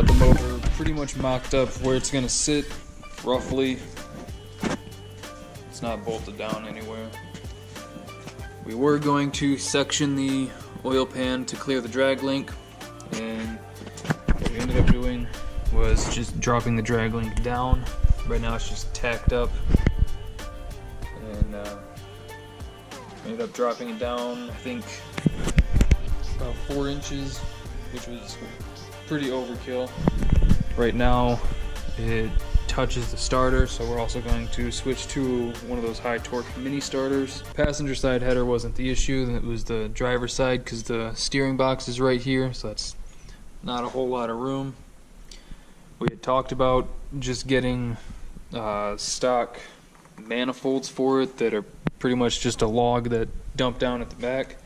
got the motor pretty much mocked up where it's gonna sit, roughly. It's not bolted down anywhere. We were going to section the oil pan to clear the drag link, and what we ended up doing was just dropping the drag link down. Right now it's just tacked up, and ended up dropping it down, I think about 4 inches, which was pretty overkill. Right now it touches the starter, so we're also going to switch to one of those high torque mini starters. Passenger side header wasn't the issue, it was the driver side, because the steering box is right here, so that's not a whole lot of room. We had talked about just getting stock manifolds for it that are pretty much just a log that dump down at the back.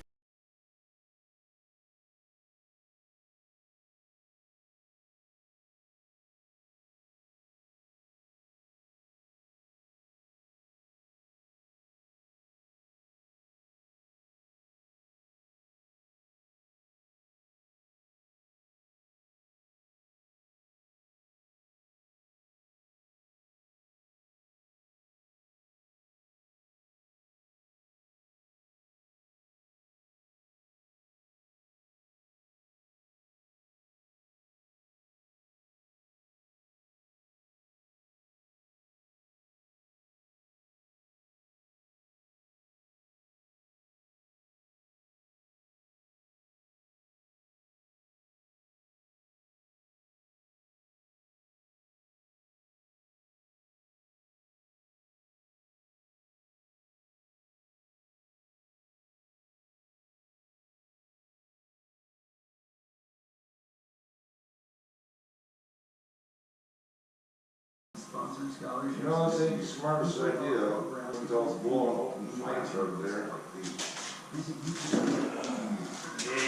You know, I think the smartest idea was all blowing open the plants over there.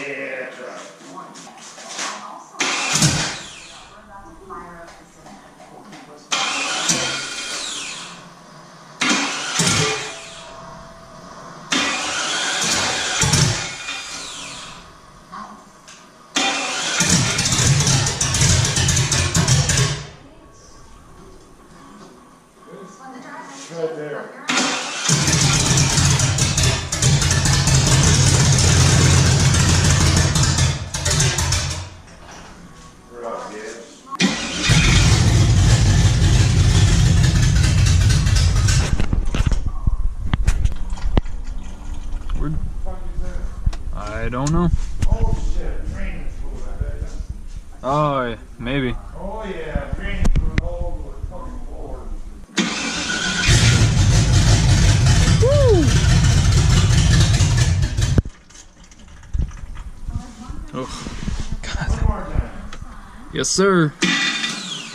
Yeah, that's right. Right there. We're out, yes. I don't know. Oh shit, training food, I bet. Oh, maybe. Oh yeah, training food all over the fucking board. Oh, God. One more time. Yes, sir.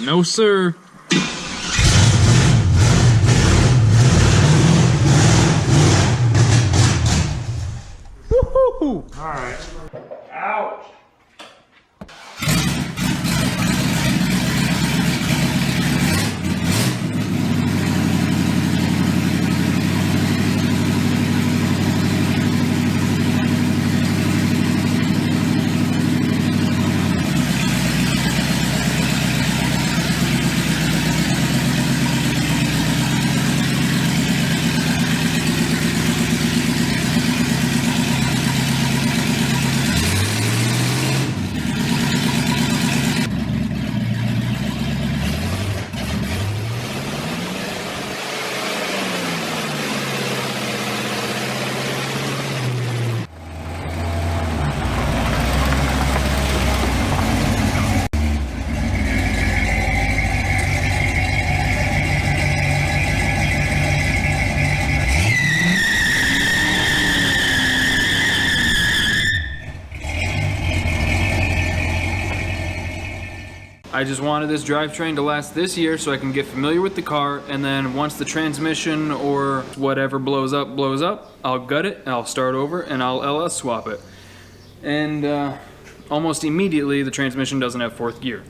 No, sir. Woo-hoo-hoo. All right. Ouch. I just wanted this drivetrain to last this year so I can get familiar with the car, and then once the transmission or whatever blows up, I'll gut it and I'll start over and I'll LS swap it. And almost immediately the transmission doesn't have 4th gear.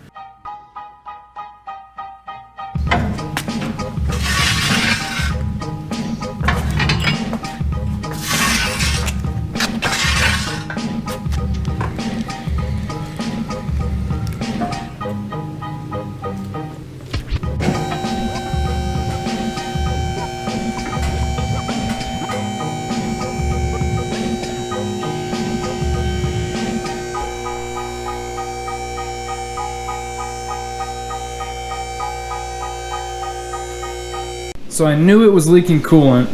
So I knew it was leaking coolant,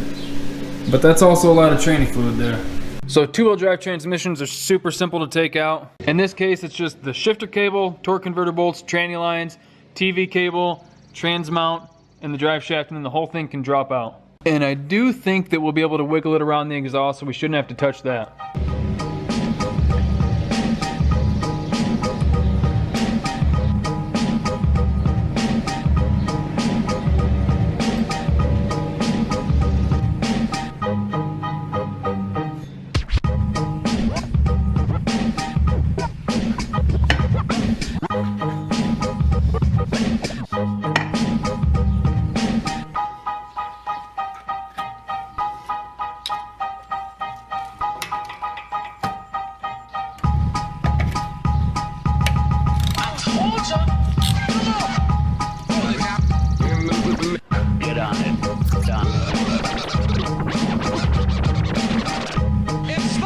but that's also a lot of training fluid there. So two-wheel drive transmissions are super simple to take out. In this case, it's just the shifter cable, torque converter bolts, tranny lines, TV cable, trans mount, and the drive shaft, and then the whole thing can drop out. And I do think that we'll be able to wiggle it around the exhaust, so we shouldn't have to touch that. Get on it. Done. It's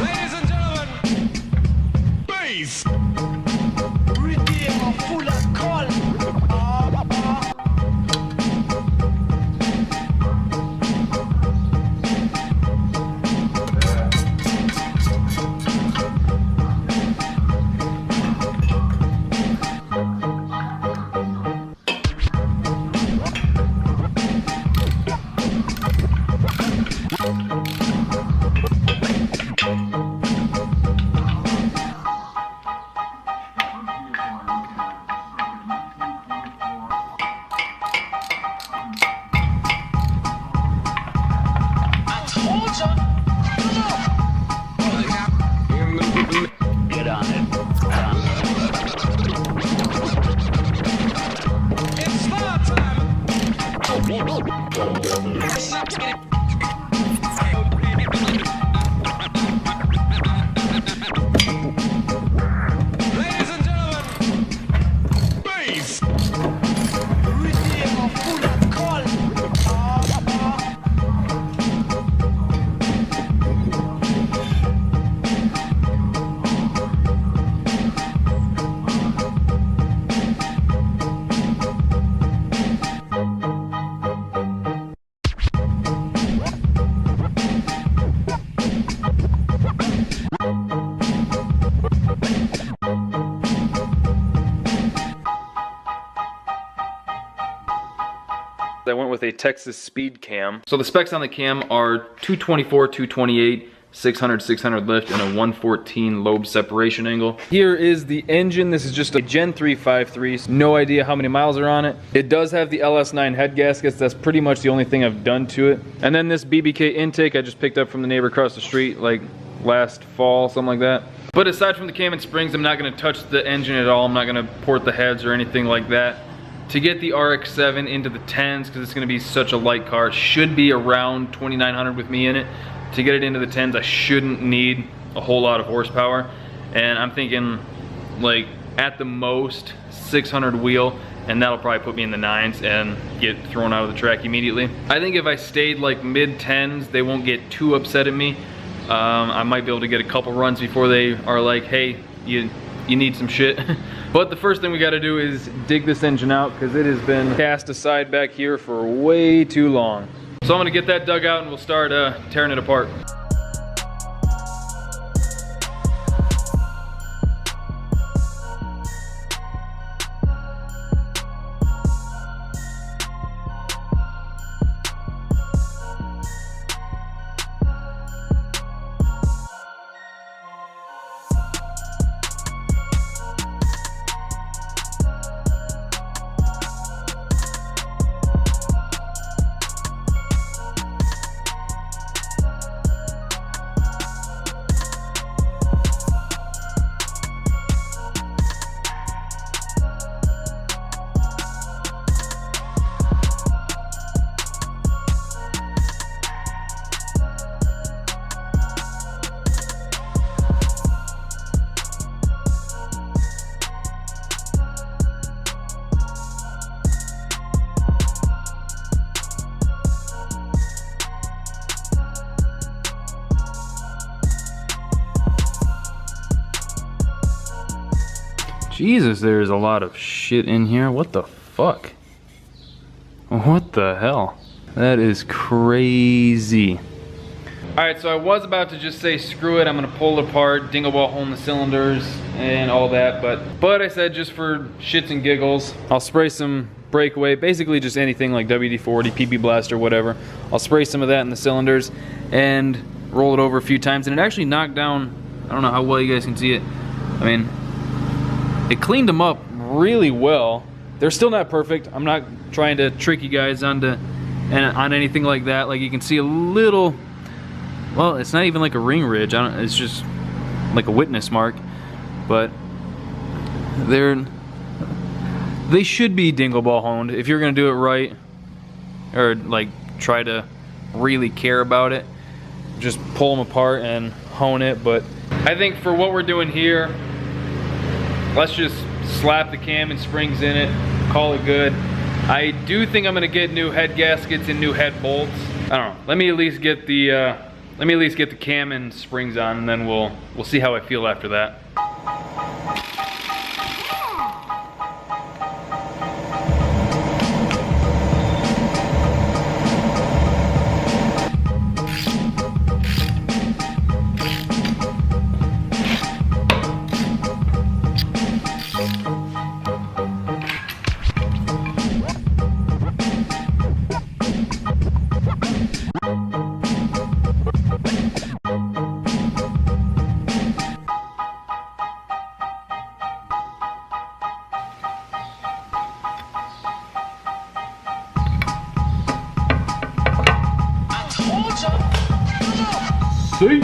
ladies and gentlemen, bass. Rhythm full of call. Get on it. Done. It's start time. Ladies and gentlemen, bass. Rhythm full of call. I went with a Texas speed cam. So the specs on the cam are 224, 228, 600, 600 lift, and a 114 lobe separation angle. Here is the engine. This is just a Gen 3 5.3. No idea how many miles are on it. It does have the LS9 head gaskets. That's pretty much the only thing I've done to it. And then this BBK intake I just picked up from the neighbor across the street like last fall, something like that. But aside from the cam and springs, I'm not gonna touch the engine at all. I'm not gonna port the heads or anything like that. To get the RX-7 into the 10s, because it's going to be such a light car, it should be around 2,900 with me in it. To get it into the 10s, I shouldn't need a whole lot of horsepower. And I'm thinking, like, at the most, 600 wheel, and that'll probably put me in the 9s and get thrown out of the track immediately. I think if I stayed like mid-10s, they won't get too upset at me. I might be able to get a couple runs before they are like, hey, you need some shit. But the first thing we gotta do is dig this engine out, because it has been cast aside back here for way too long. So I'm gonna get that dug out and we'll start tearing it apart. Jesus, there's a lot of shit in here. What the fuck? What the hell? That is crazy. Alright, so I was about to just say screw it, I'm gonna pull it apart, dingle ball hole in the cylinders and all that, but I said just for shits and giggles, I'll spray some breakaway, basically just anything like WD-40, PP Blast or whatever. I'll spray some of that in the cylinders and roll it over a few times, and it actually knocked down, I don't know how well you guys can see it, I mean, it cleaned them up really well. They're still not perfect. I'm not trying to trick you guys on anything like that. Like you can see a little, well, it's not even like a ring ridge. It's just like a witness mark. But they should be dingle ball honed if you're gonna do it right, or like try to really care about it. Just pull them apart and hone it. But I think for what we're doing here, let's just slap the cam and springs in it, call it good. I do think I'm gonna get new head gaskets and new head bolts. I don't know. Let me at least get the cam and springs on, and then we'll see how I feel after that. See?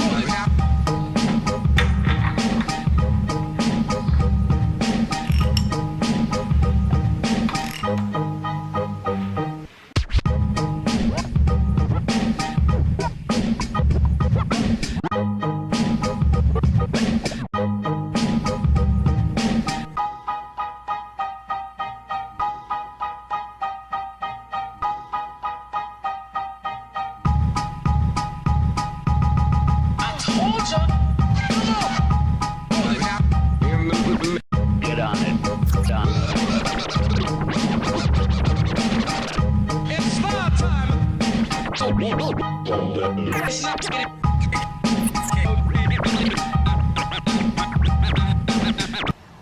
Get on it. Done. It's star time.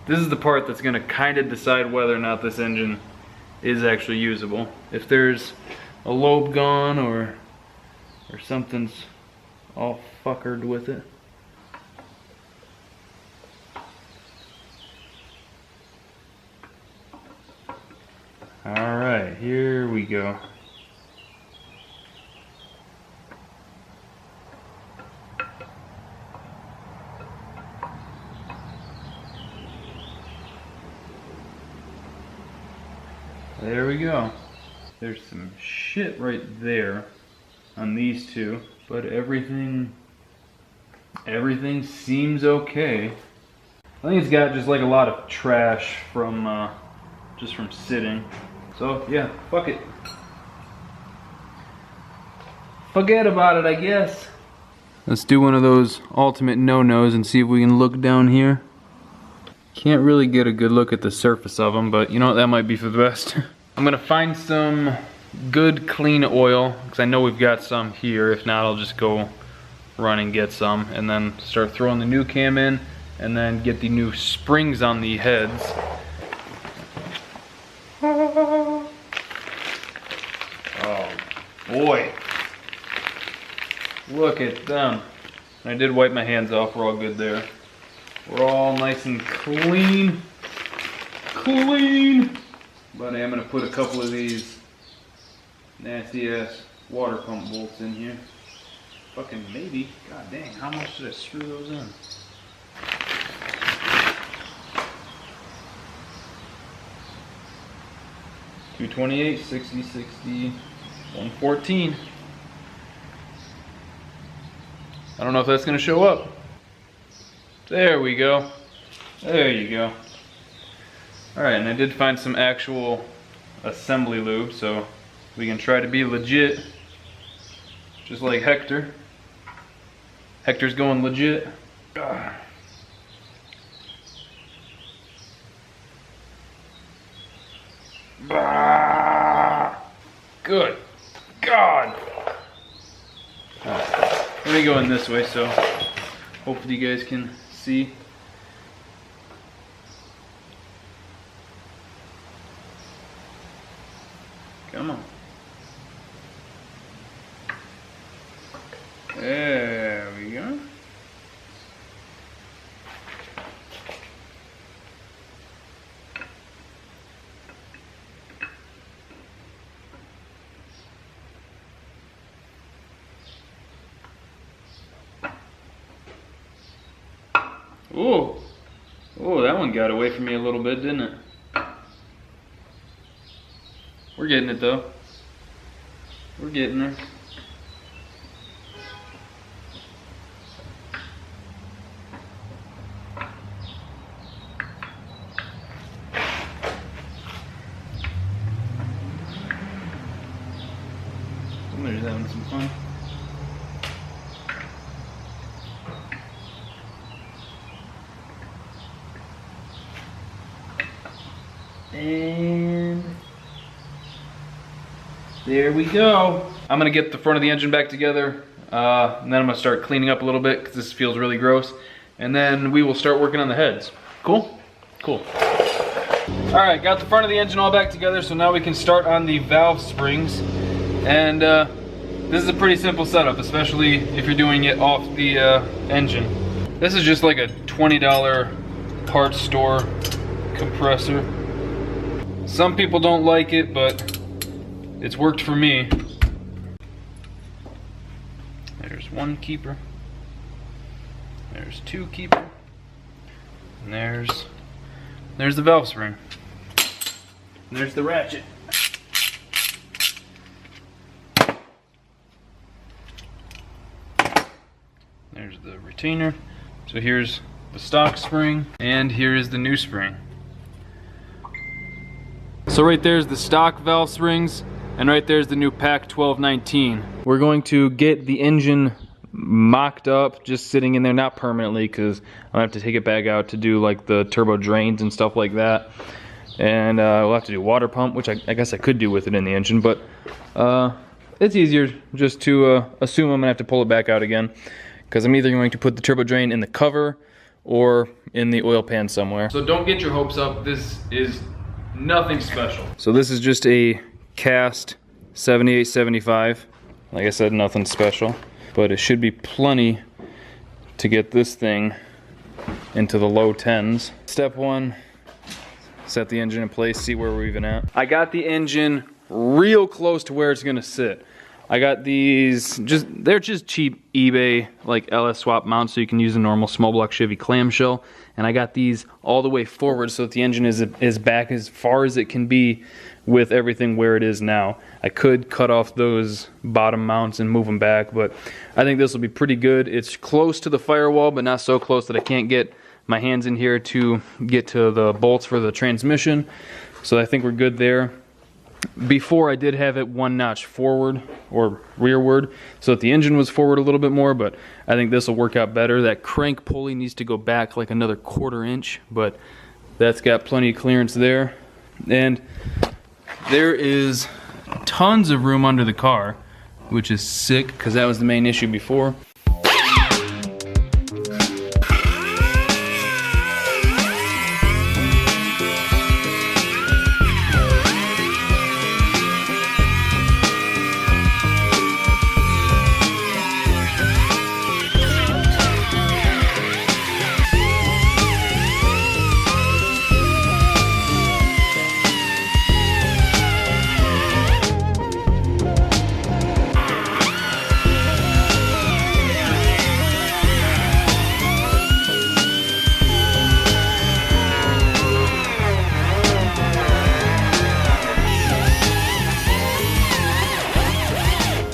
This is the part that's gonna kind of decide whether or not this engine is actually usable. If there's a lobe gone or something's all fuckered with it. Alright, here we go. There we go. There's some shit right there on these two, but everything seems okay. I think it's got just like a lot of trash from just from sitting. So yeah, fuck it. Forget about it, I guess. Let's do one of those ultimate no-nos and see if we can look down here. Can't really get a good look at the surface of them, but you know what, that might be for the best. I'm gonna find some good clean oil, because I know we've got some here. If not, I'll just go run and get some, and then start throwing the new cam in, and then get the new springs on the heads. Oh boy, look at them. I did wipe my hands off, we're all good there. We're all nice and clean. But I am gonna put a couple of these nasty ass water pump bolts in here. Fucking maybe, god dang, how much did I screw those in? $228, 60, 60, 114. I don't know if that's gonna show up. There we go. There you go. Alright, and I did find some actual assembly lube, so we can try to be legit. Just like Hector. Hector's going legit. Good God. Alright, let me go in this way so hopefully you guys can see. Come on. There we go. Ooh. Oh, that one got away from me a little bit, didn't it? We're getting it though. We're getting there. Somebody's having some fun. And there we go. I'm gonna get the front of the engine back together, and then I'm gonna start cleaning up a little bit because this feels really gross. And then we will start working on the heads. Cool? Cool. All right, got the front of the engine all back together, so now we can start on the valve springs. And this is a pretty simple setup, especially if you're doing it off the engine. This is just like a $20 parts store compressor. Some people don't like it, but it's worked for me. There's one keeper. There's two keeper. And there's the valve spring. And there's the ratchet. There's the retainer. So here's the stock spring, and here is the new spring. So right there's the stock valve springs, and right there's the new Pack 1219. We're going to get the engine mocked up, just sitting in there, not permanently, because I'll have to take it back out to do like the turbo drains and stuff like that. And we'll have to do water pump, which I guess I could do with it in the engine, but it's easier just to assume I'm gonna have to pull it back out again, because I'm either going to put the turbo drain in the cover or in the oil pan somewhere. So don't get your hopes up, this is nothing special. So this is just a cast 7875. Like I said, nothing special, but it should be plenty to get this thing into the low 10s. Step one, set the engine in place, see where we're even at. I got the engine real close to where it's gonna sit. I got these, they're just cheap eBay like LS swap mounts, so you can use a normal small block Chevy clamshell. And I got these all the way forward so that the engine is back as far as it can be with everything where it is now. I could cut off those bottom mounts and move them back, but I think this will be pretty good. It's close to the firewall, but not so close that I can't get my hands in here to get to the bolts for the transmission. So I think we're good there. Before I did have it one notch forward or rearward so that the engine was forward a little bit more, but I think this will work out better. That crank pulley needs to go back like another 1/4 inch, but that's got plenty of clearance there. And there is tons of room under the car, which is sick because that was the main issue before.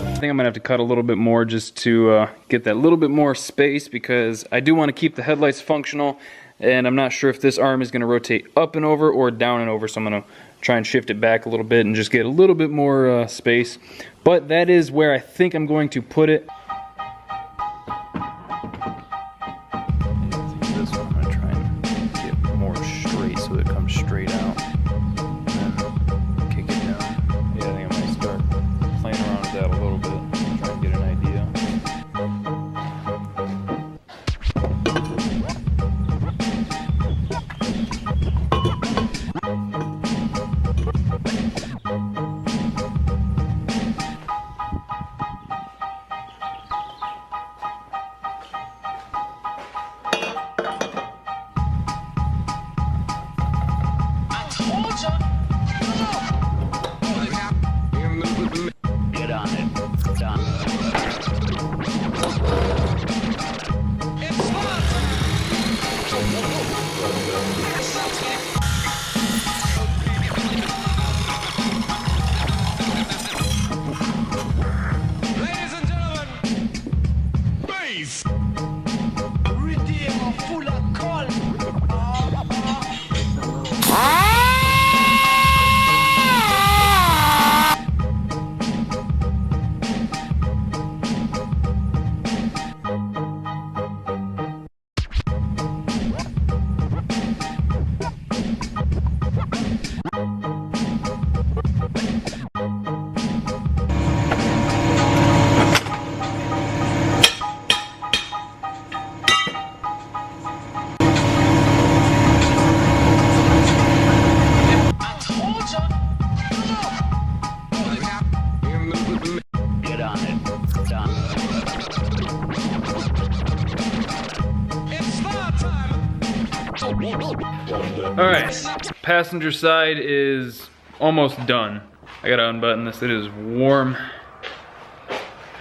I think I'm gonna have to cut a little bit more just to get that little bit more space, because I do want to keep the headlights functional, and I'm not sure if this arm is gonna rotate up and over or down and over, so I'm gonna try and shift it back a little bit and just get a little bit more space. But that is where I think I'm going to put it. This one I'm gonna try and get more straight so it comes straight out. And then Alright, passenger side is almost done. I gotta unbutton this, it is warm.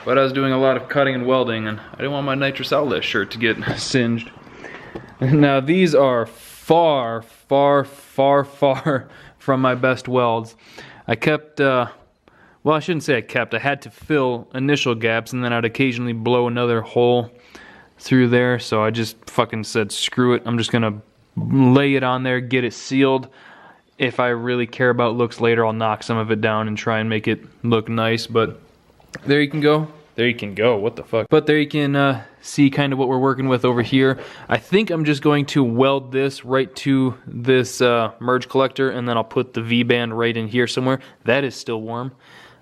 But I was doing a lot of cutting and welding and I didn't want my nitrous outlet shirt to get singed. Now these are far from my best welds. I kept, well, I shouldn't say I kept, I had to fill initial gaps and then I'd occasionally blow another hole through there, so I just fucking said screw it, I'm just gonna lay it on there, get it sealed. If I really care about looks later, I'll knock some of it down and try and make it look nice, but there you can go. There you can go, what the fuck. But there you can see kind of what we're working with over here. I think I'm just going to weld this right to this merge collector and then I'll put the V-band right in here somewhere. That is still warm.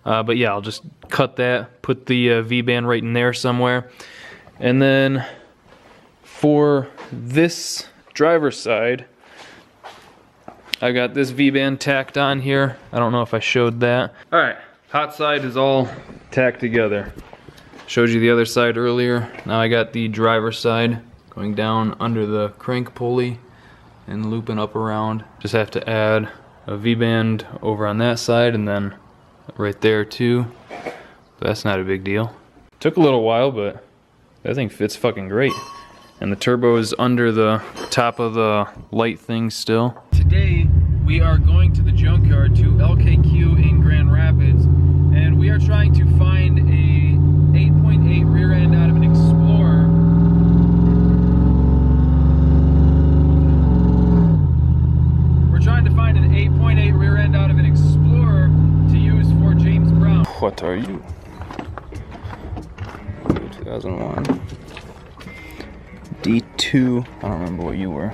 But yeah, I'll just cut that, put the V-band right in there somewhere. And then for this driver's side, I got this V-band tacked on here. I don't know if I showed that. Alright, hot side is all tacked together. Showed you the other side earlier. Now I got the driver's side going down under the crank pulley and looping up around. Just have to add a V-band over on that side and then right there too. But that's not a big deal. Took a little while, but that thing fits fucking great. And the turbo is under the top of the light thing still. Today we are going to the junkyard to LKQ in Grand Rapids and we are trying to find a 8.8 rear end out of an Explorer. We're trying to find an 8.8 rear end out of an Explorer to use for James Brown. What are you? 2001. D2, I don't remember what you were.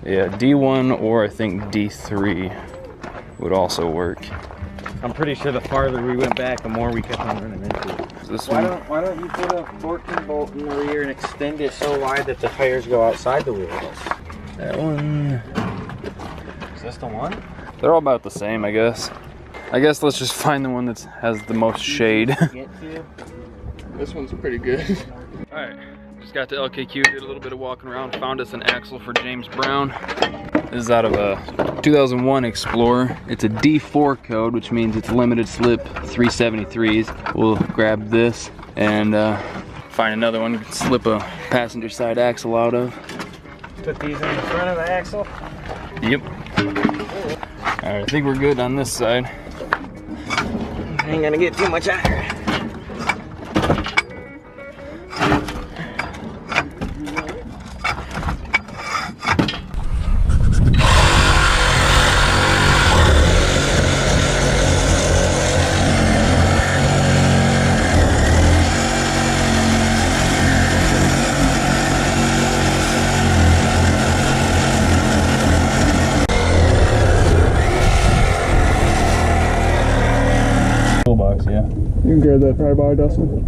Yeah, D1 or I think D3 would also work. I'm pretty sure the farther we went back, the more we kept on running into it. Why don't you put a 14 bolt in the rear and extend it so wide that the tires go outside the wheels? That one. Is this the one? They're all about the same, I guess. I guess let's just find the one that has the most shade. This one's pretty good. Alright, just got to LKQ, did a little bit of walking around, found us an axle for James Brown. This is out of a 2001 Explorer. It's a D4 code, which means it's limited slip 373s. We'll grab this and find another one, slip a passenger side axle out of. Put these in the front of the axle? Yep. Alright, I think we're good on this side. Ain't gonna get too much out here. Toolbox, yeah. You can grab that pry bar, Dustin.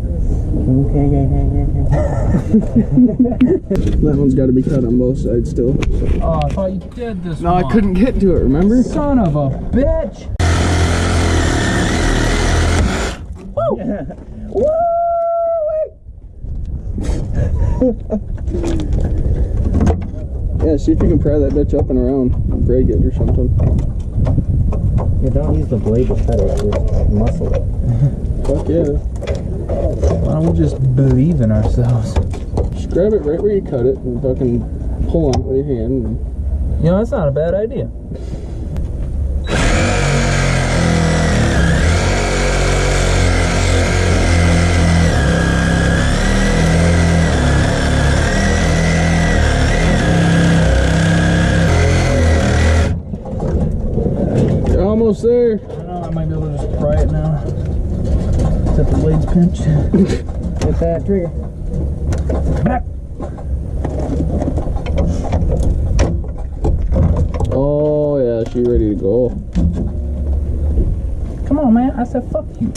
That one's got to be cut on both sides still. Oh, I thought you did this No, one. I couldn't get to it, remember? Son of a bitch! Woo! Yeah. Yeah, see if you can pry that bitch up and around and break it or something. Yeah, don't use the blade to cut it, just muscle it. Fuck yeah. Why don't we just believe in ourselves? Just grab it right where you cut it and fucking pull on it with your hand. And... You know, that's not a bad idea. You're almost there. I don't know, I might be able to just pry it now. Except the blade's pinched. Hit that trigger. Back. Oh yeah, she ready to go. Come on, man. I said fuck you.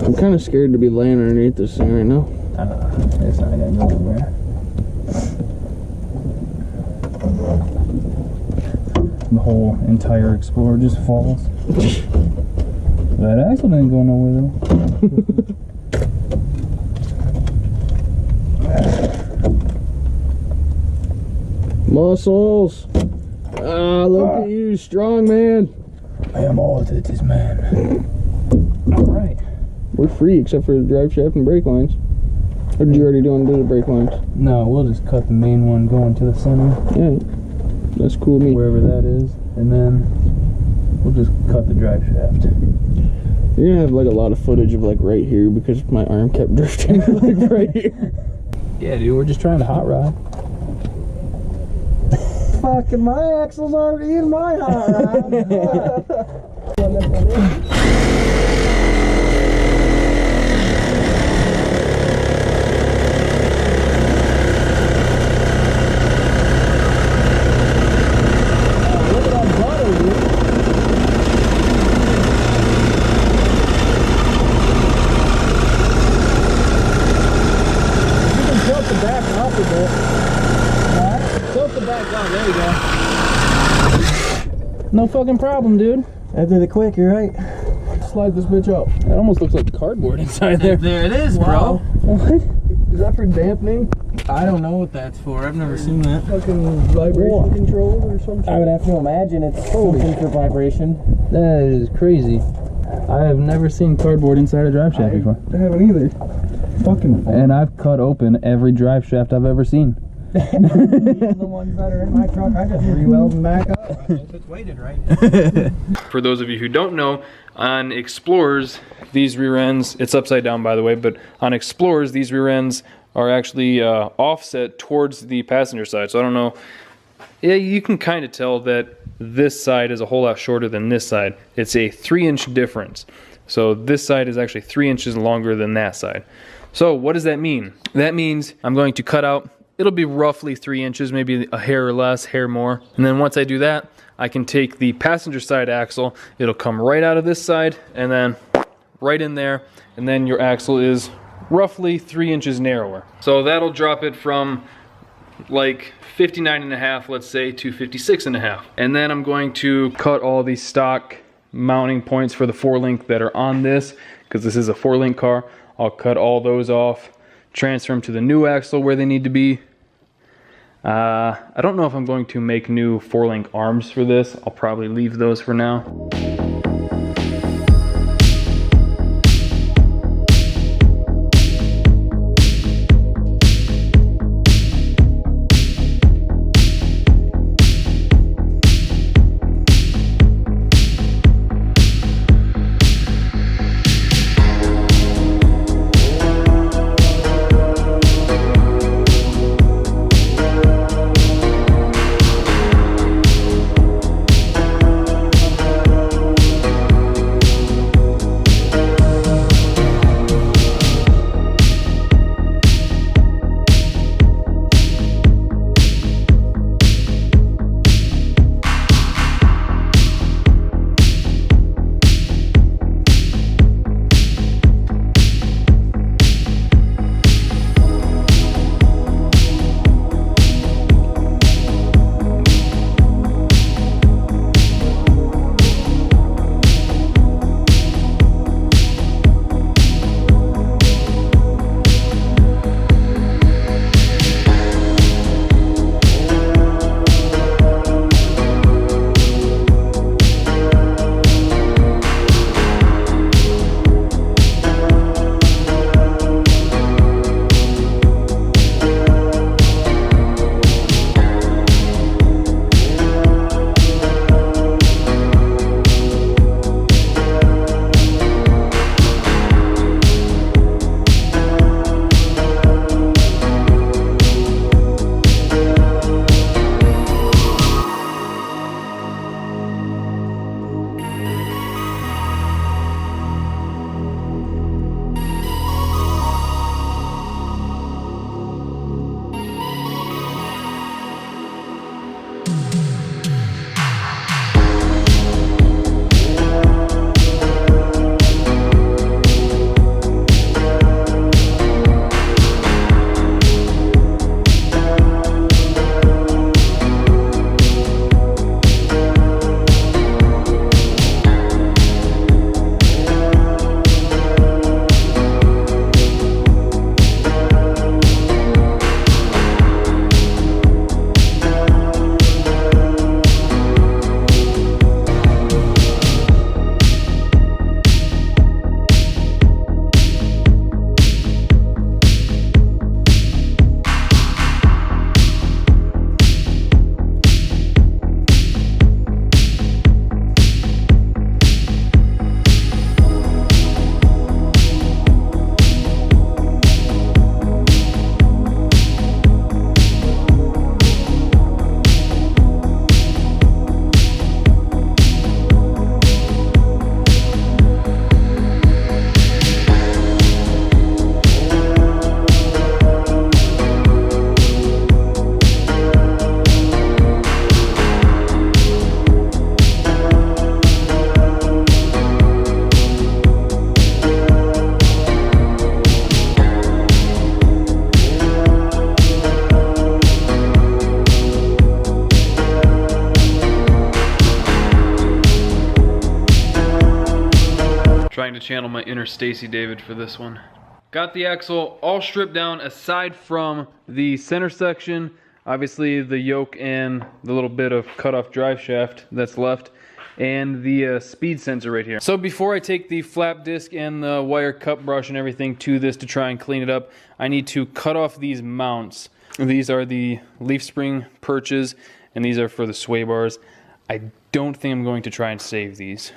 I'm kind of scared to be laying underneath this thing right now. It's not gonna go anywhere. The whole entire Explorer just falls. That axle didn't go nowhere though. Muscles. Ah, look at you, strong man. I am all that is man. Alright. We're free except for the drive shaft and brake lines. Or did you already do the brake lines? No, we'll just cut the main one going to the center. Yeah. That's cool with me. Wherever that is. And then we'll just cut the drive shaft. You're gonna have like a lot of footage of like right here because my arm kept drifting like right here. Yeah, dude, we're just trying to hot rod. Fucking my axle's already in my hot rod. No fucking problem, dude. I did it quick, you're right. Slide this bitch up. It almost looks like cardboard inside there. There it is, Wow. bro. What? Is that for dampening? I don't know what that's for. I've never seen that. Fucking vibration control or something? I would have to imagine it's something for vibration. That is crazy. I have never seen cardboard inside a drive shaft before. I haven't either. Fucking. And I've cut open every drive shaft I've ever seen. The ones that are in my truck, I just re-weld them back up. If it's weighted right. For those of you who don't know, on Explorers, these rear ends, it's upside down by the way, but on Explorers, these rear ends are actually offset towards the passenger side. So I don't know, yeah, you can kind of tell that this side is a whole lot shorter than this side. It's a 3-inch difference. So this side is actually 3 inches longer than that side. So what does that mean? That means I'm going to cut out, it'll be roughly 3 inches, maybe a hair less, hair more. And then once I do that, I can take the passenger side axle, it'll come right out of this side and then right in there. And then your axle is roughly 3 inches narrower. So that'll drop it from like 59.5, let's say, to 56.5. And then I'm going to cut all these stock mounting points for the 4-link that are on this, because this is a 4-link car. I'll cut all those off, transfer them to the new axle where they need to be. I don't know if I'm going to make new 4-link arms for this. I'll probably leave those for now. channel my inner Stacy David for this one. Got the axle all stripped down aside from the center section, obviously the yoke and the little bit of cut off drive shaft that's left, and the speed sensor right here. So before I take the flap disc and the wire cut brush and everything to this to try and clean it up, I need to cut off these mounts. These are the leaf spring perches, and these are for the sway bars. I don't think I'm going to try and save these.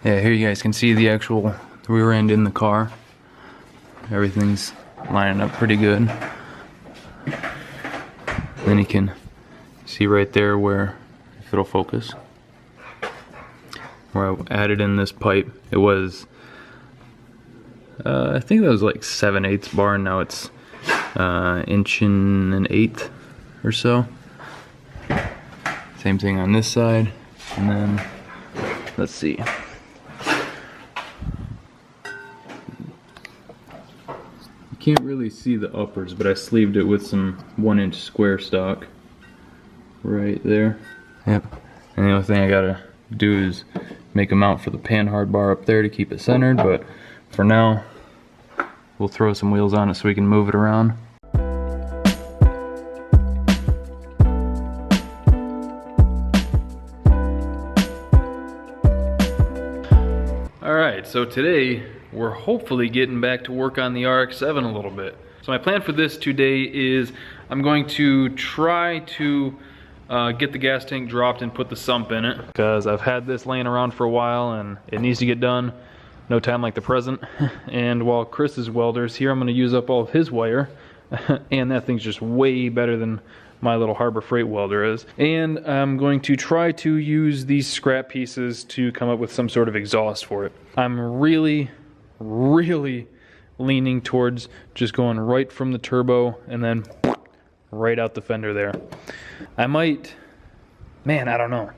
Yeah, here you guys can see the actual rear end in the car. Everything's lining up pretty good. Then you can see right there where, if it'll focus, where I added in this pipe. It was, I think that was like 7/8 bar, and now it's inch and an eighth or so. Same thing on this side, and then, let's see. Can't really see the uppers, but I sleeved it with some 1-inch square stock right there. Yep. And the only thing I gotta do is make a mount for the panhard bar up there to keep it centered, but for now we'll throw some wheels on it so we can move it around. Alright, so today we're hopefully getting back to work on the RX-7 a little bit. So my plan for this today is I'm going to try to get the gas tank dropped and put the sump in it, because I've had this laying around for a while and it needs to get done. No time like the present. And while Chris is welders here, I'm going to use up all of his wire. And that thing's just way better than my little Harbor Freight welder is. And I'm going to try to use these scrap pieces to come up with some sort of exhaust for it. I'm really leaning towards just going right from the turbo and then right out the fender there. I might, man, I don't know.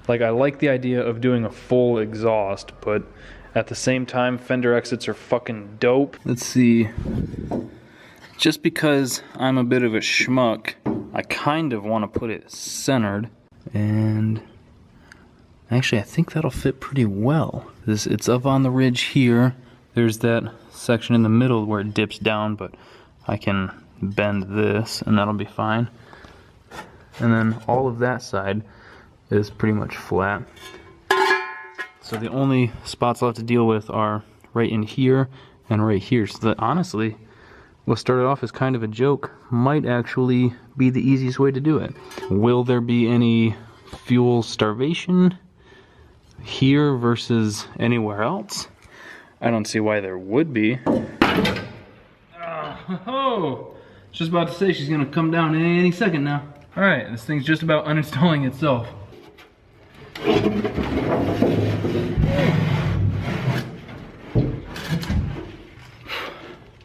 Like, I like the idea of doing a full exhaust, but at the same time, fender exits are fucking dope. Let's see. Just because I'm a bit of a schmuck, I kind of want to put it centered, and actually I think that'll fit pretty well. It's up on the ridge here. There's that section in the middle where it dips down, but I can bend this and that'll be fine. And then all of that side is pretty much flat. So the only spots I'll have to deal with are right in here and right here. So that, honestly, what started off as kind of a joke might actually be the easiest way to do it. Will there be any fuel starvation here versus anywhere else? I don't see why there would be. Oh, just about to say she's gonna come down any second now. All right, this thing's just about uninstalling itself.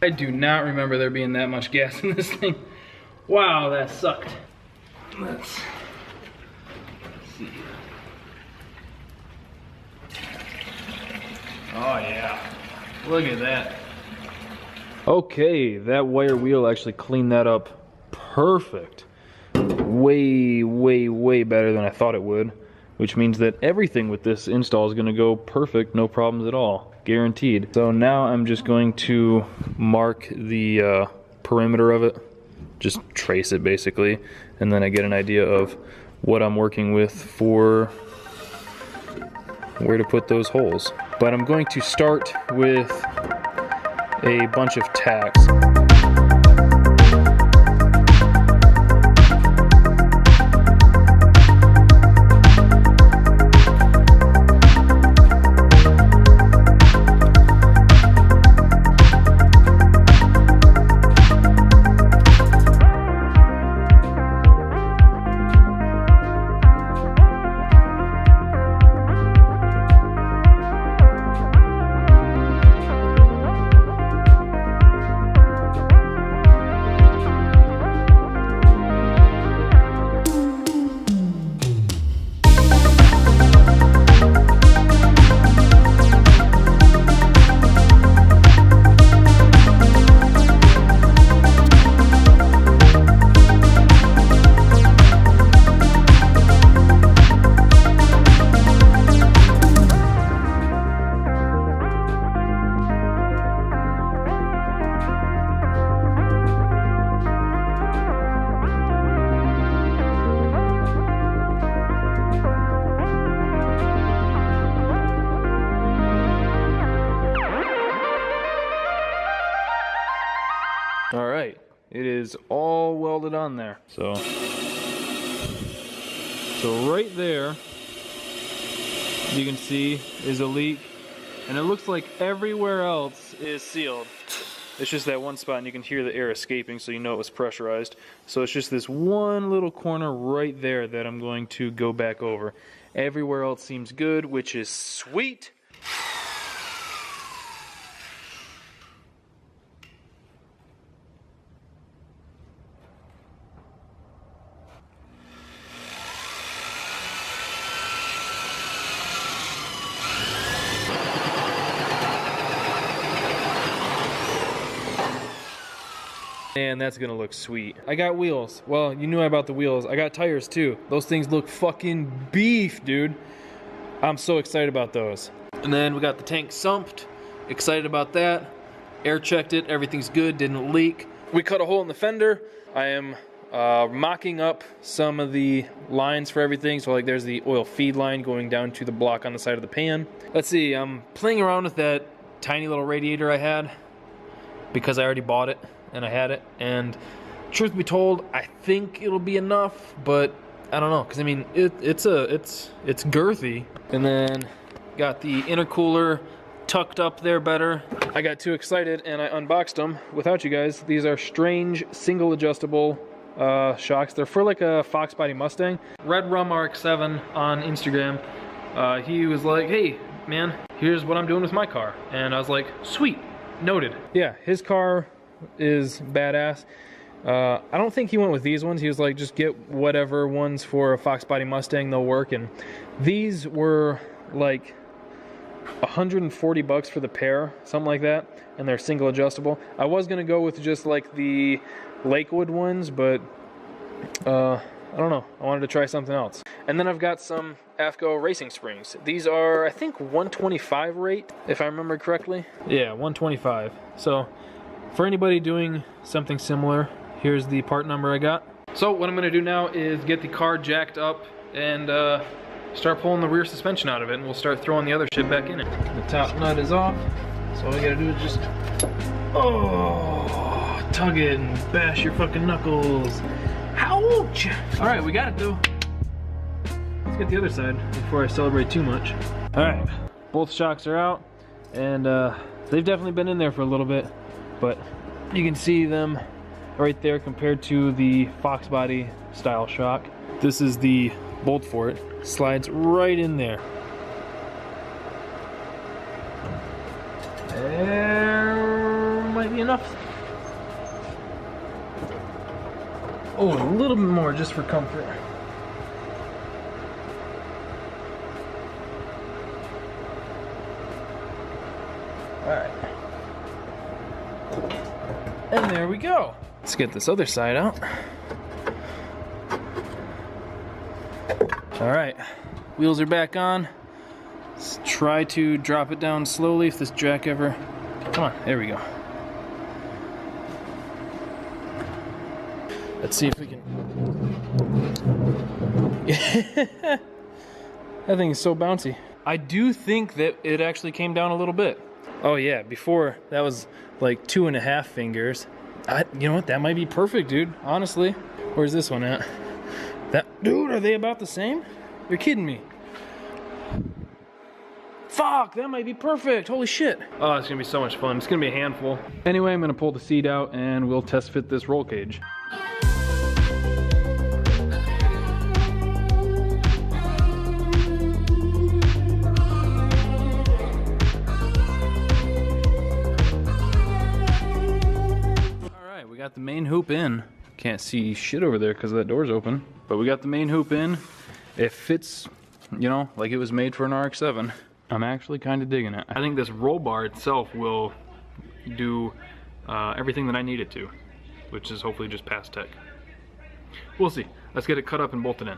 I do not remember there being that much gas in this thing. Wow, that sucked. Let's see. Oh yeah, look at that. Okay, that wire wheel actually cleaned that up perfect. Way better than I thought it would, which means that everything with this install is gonna go perfect, no problems at all, guaranteed. So now I'm just going to mark the perimeter of it, just trace it basically, and then I get an idea of what I'm working with for where to put those holes. But I'm going to start with a bunch of tacks. It is all welded on there. So right there, you can see is a leak, and it looks like everywhere else is sealed. It's just that one spot, and you can hear the air escaping, so you know it was pressurized. So it's just this one little corner right there that I'm going to go back over. Everywhere else seems good, which is sweet. And that's gonna look sweet. I got wheels. Well, you knew about the wheels. I got tires too. Those things look fucking beef, dude. I'm so excited about those. And then we got the tank sumped. Excited about that. Air checked it. Everything's good. Didn't leak. We cut a hole in the fender. I am mocking up some of the lines for everything. So like there's the oil feed line going down to the block on the side of the pan. Let's see. I'm playing around with that tiny little radiator I had because I already bought it. And I had it, and truth be told, I think it'll be enough, but I don't know, because I mean it's girthy. And then got the intercooler tucked up there better. I got too excited and I unboxed them without you guys. These are strange single adjustable shocks. They're for like a Fox Body Mustang. Red Rum RX-7 on Instagram. He was like, hey man, here's what I'm doing with my car, and I was like, sweet, noted. Yeah, his car is badass. I don't think he went with these ones. He was like, just get whatever ones for a Fox Body Mustang, they'll work. And these were like 140 bucks for the pair, something like that, and they're single adjustable. I was gonna go with just like the Lakewood ones, but I don't know, I wanted to try something else. And then I've got some AFCO racing springs. These are, I think, 125 rate, if I remember correctly. Yeah, 125. So for anybody doing something similar, here's the part number I got. So what I'm gonna do now is get the car jacked up and start pulling the rear suspension out of it, and we'll start throwing the other shit back in it. The top nut is off, so all you gotta do is just, tug it and bash your fucking knuckles. Ouch! All right, we got it though. Let's get the other side before I celebrate too much. All right, both shocks are out, and they've definitely been in there for a little bit. But you can see them right there compared to the Fox Body style shock. This is the bolt for it. Slides right in there. There might be enough. Oh, a little bit more just for comfort. All right. And there we go. Let's get this other side out. All right, wheels are back on. Let's try to drop it down slowly if this jack ever, come on, there we go. Let's see if we can. That thing is so bouncy. I do think that it actually came down a little bit. Oh yeah, before that was like 2.5 fingers. You know what? That might be perfect, dude. Honestly, where's this one at? Dude, are they about the same? You're kidding me. Fuck, that might be perfect. Holy shit. Oh, it's gonna be so much fun. It's gonna be a handful. Anyway, I'm gonna pull the seat out and we'll test fit this roll cage. Got the main hoop in. Can't see shit over there because that door's open, but we got the main hoop in. It fits, you know, like it was made for an RX-7. I'm actually kind of digging it. I think this roll bar itself will do everything that I need it to, which is hopefully just pass tech. We'll see. Let's get it cut up and bolted in.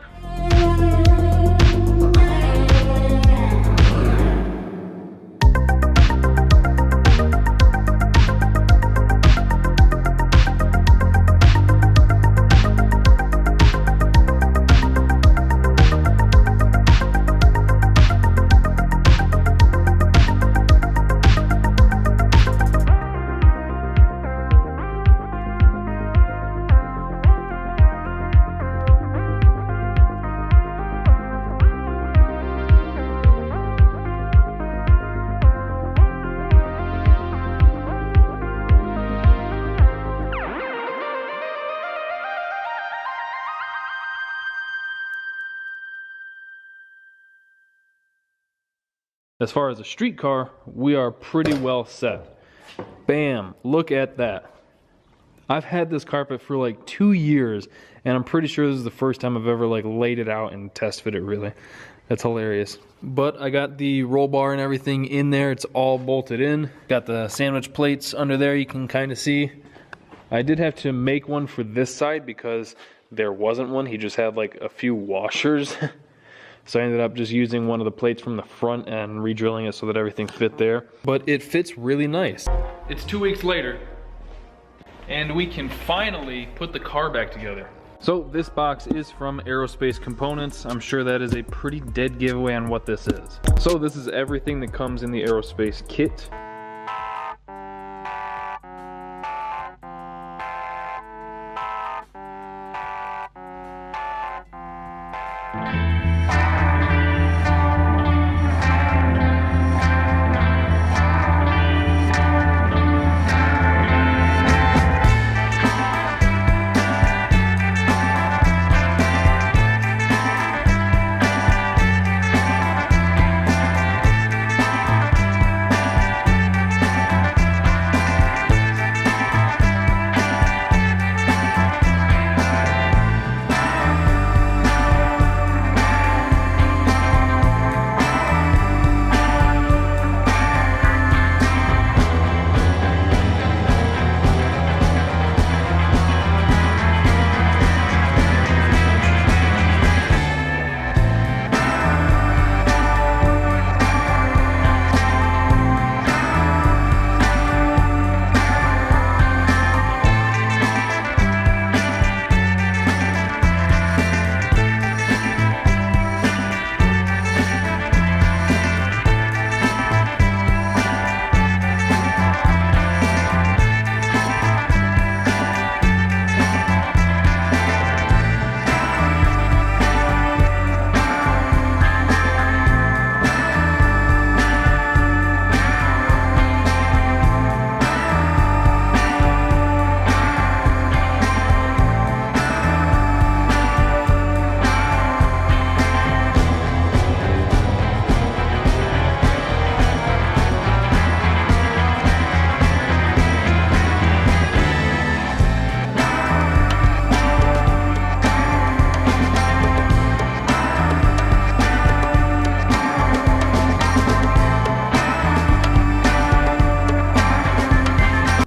as far as a street car, we are pretty well set. Bam, look at that. I've had this carpet for like 2 years, and I'm pretty sure this is the first time I've ever like laid it out and test fit it really. That's hilarious. But I got the roll bar and everything in there. It's all bolted in. Got the sandwich plates under there, you can kind of see. I did have to make one for this side because there wasn't one. He just had like a few washers. So I ended up just using one of the plates from the front and re-drilling it so that everything fit there. But it fits really nice. It's 2 weeks later, and we can finally put the car back together. So this box is from Aerospace Components. I'm sure that is a pretty dead giveaway on what this is. So this is everything that comes in the Aerospace kit.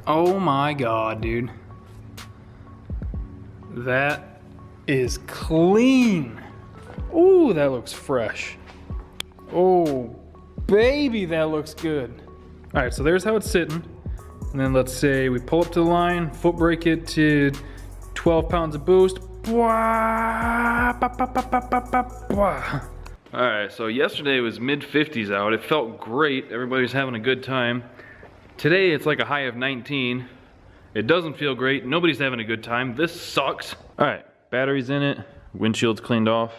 Oh my God, dude. That is clean. Ooh, that looks fresh. Oh, baby, that looks good. All right, so there's how it's sitting. And then let's say we pull up to the line, foot brake it to 12 pounds of boost. All right, so yesterday was mid-50s out. It felt great. Everybody was having a good time. Today it's like a high of 19. It doesn't feel great. Nobody's having a good time. This sucks. All right, battery's in it. Windshield's cleaned off.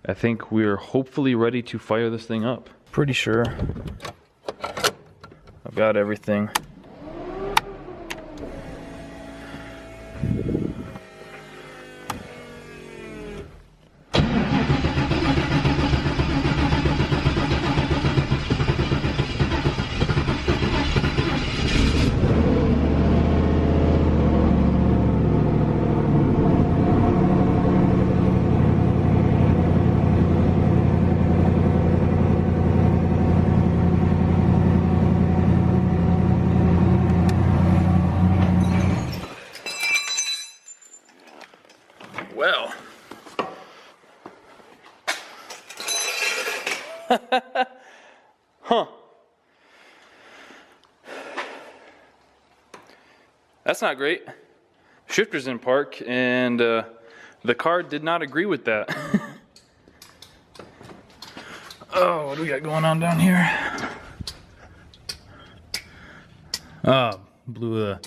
I think we're hopefully ready to fire this thing up. Pretty sure I've got everything. Well, huh. That's not great. Shifter's in park, and the car did not agree with that. Oh, what do we got going on down here? Oh, blew a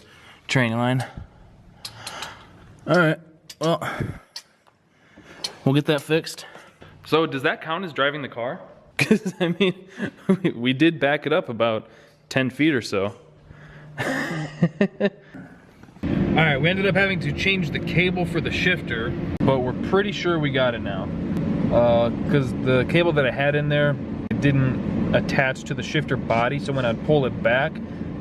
train line. All right, well, we'll get that fixed. So does that count as driving the car? Because, I mean, we did back it up about 10 feet or so. All right, we ended up having to change the cable for the shifter, but we're pretty sure we got it now. Because the cable that I had in there, it didn't attached to the shifter body, so when I'd pull it back,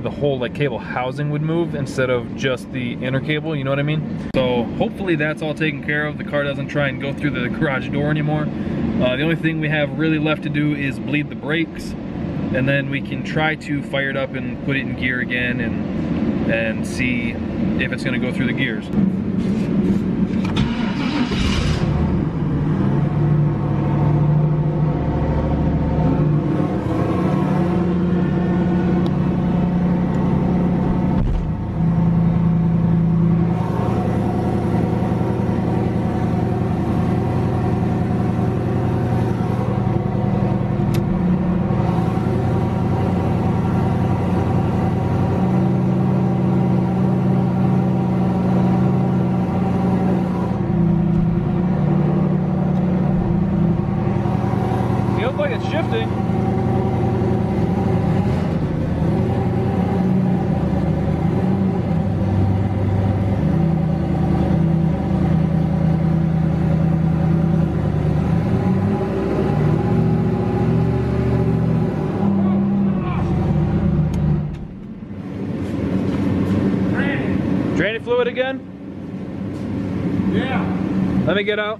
the whole like cable housing would move instead of just the inner cable, you know what I mean? So hopefully that's all taken care of. The car doesn't try and go through the garage door anymore. The only thing we have really left to do is bleed the brakes, and then we can try to fire it up and put it in gear again and see if it's gonna go through the gears. Feels like it's shifting. Draining fluid again? Yeah. Let me get out.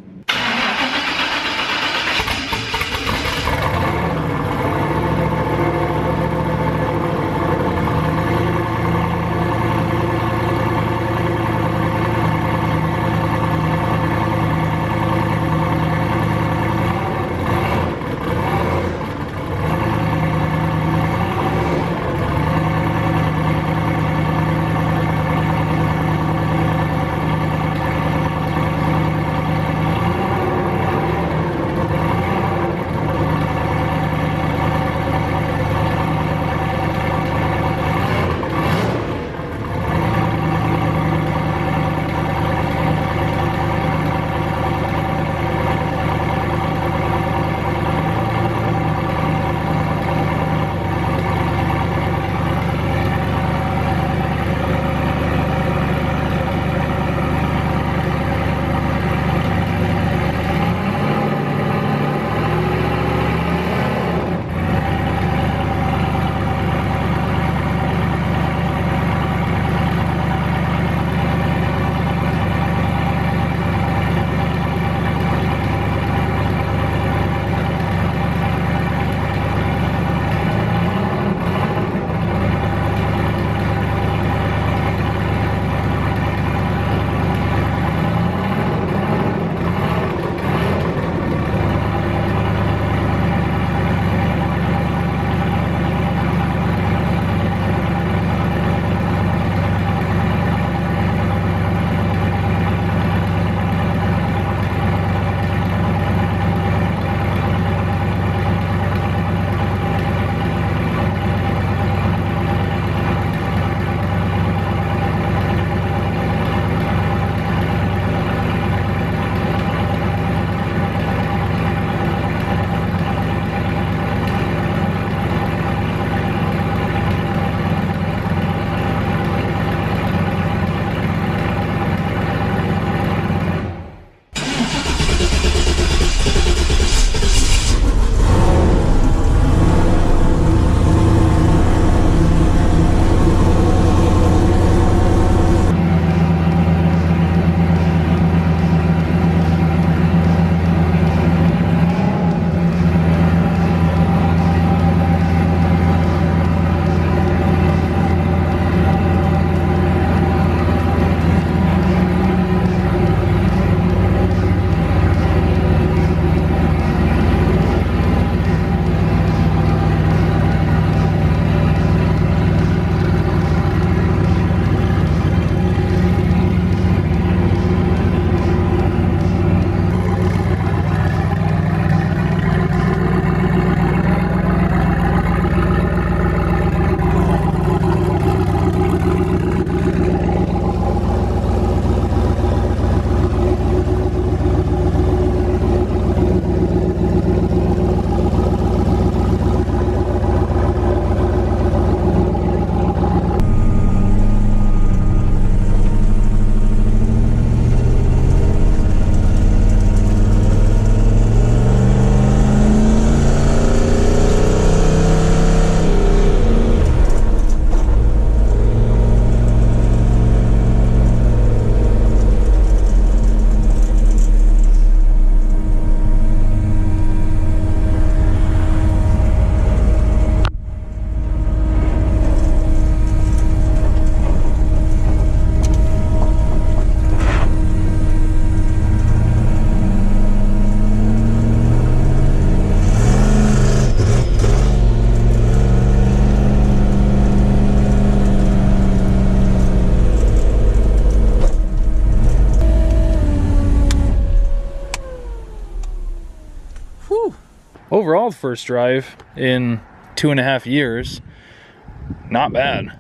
overall, the first drive in 2.5 years, not bad.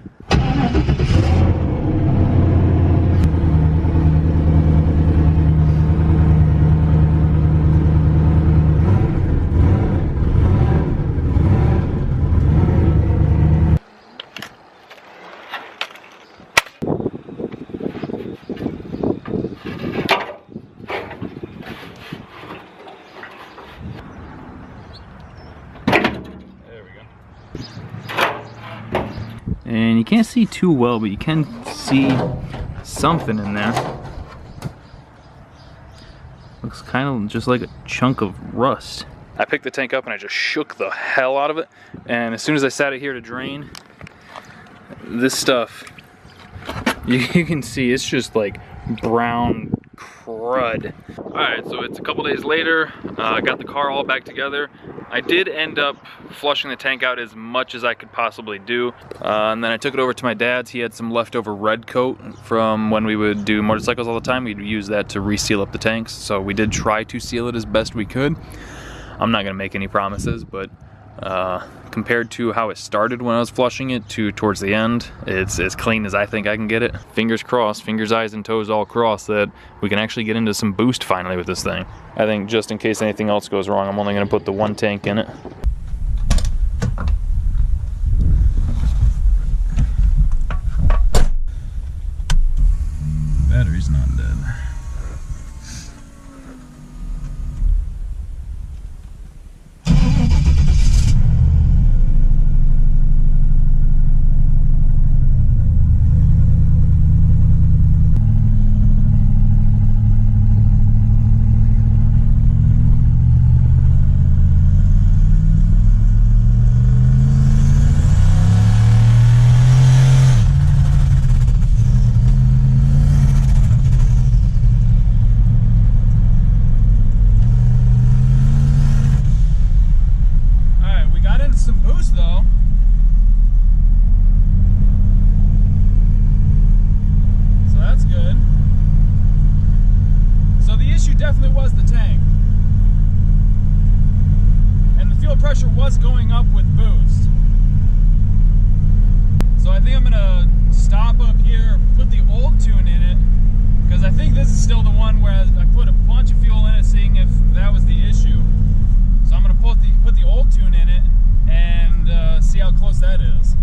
And you can't see too well, but you can see something in there. Looks kind of just like a chunk of rust. I picked the tank up and I just shook the hell out of it. And as soon as I sat it here to drain, this stuff, you can see it's just like brown crud. Alright, so it's a couple days later. I got the car all back together. I did end up flushing the tank out as much as I could possibly do. And then I took it over to my dad's. He had some leftover red coat from when we would do motorcycles all the time. We'd use that to reseal up the tanks. So we did try to seal it as best we could. I'm not gonna make any promises, but compared to how it started when I was flushing it to towards the end, it's as clean as I think I can get it. Fingers crossed, fingers, eyes, and toes all crossed that we can actually get into some boost finally with this thing. I think just in case anything else goes wrong, I'm only gonna put the one tank in it. Battery's not dead. Definitely was the tank, and the fuel pressure was going up with boost. So I think I'm gonna stop up here, put the old tune in it, because I think this is still the one where I put a bunch of fuel in it, seeing if that was the issue. So I'm gonna put the old tune in it and see how close that is.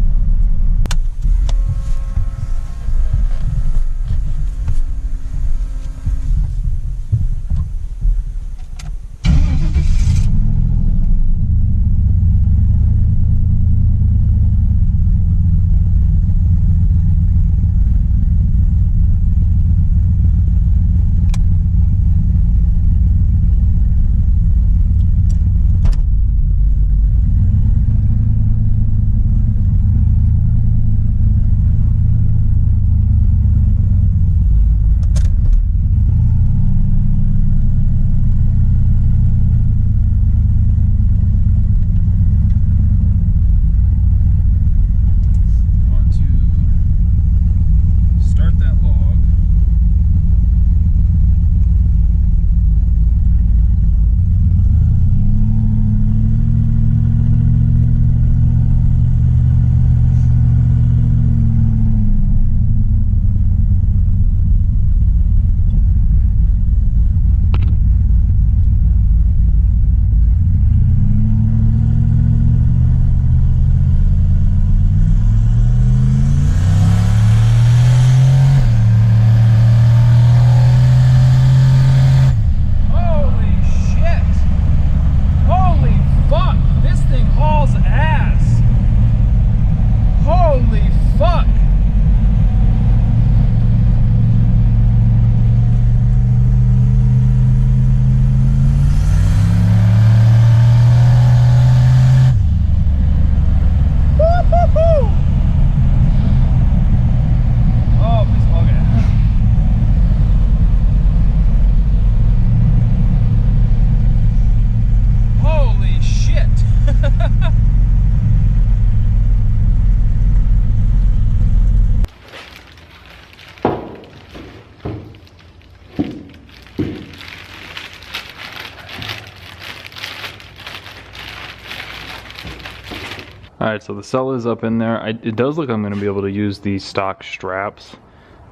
Alright, so the cell is up in there. It does look like I'm going to be able to use these stock straps.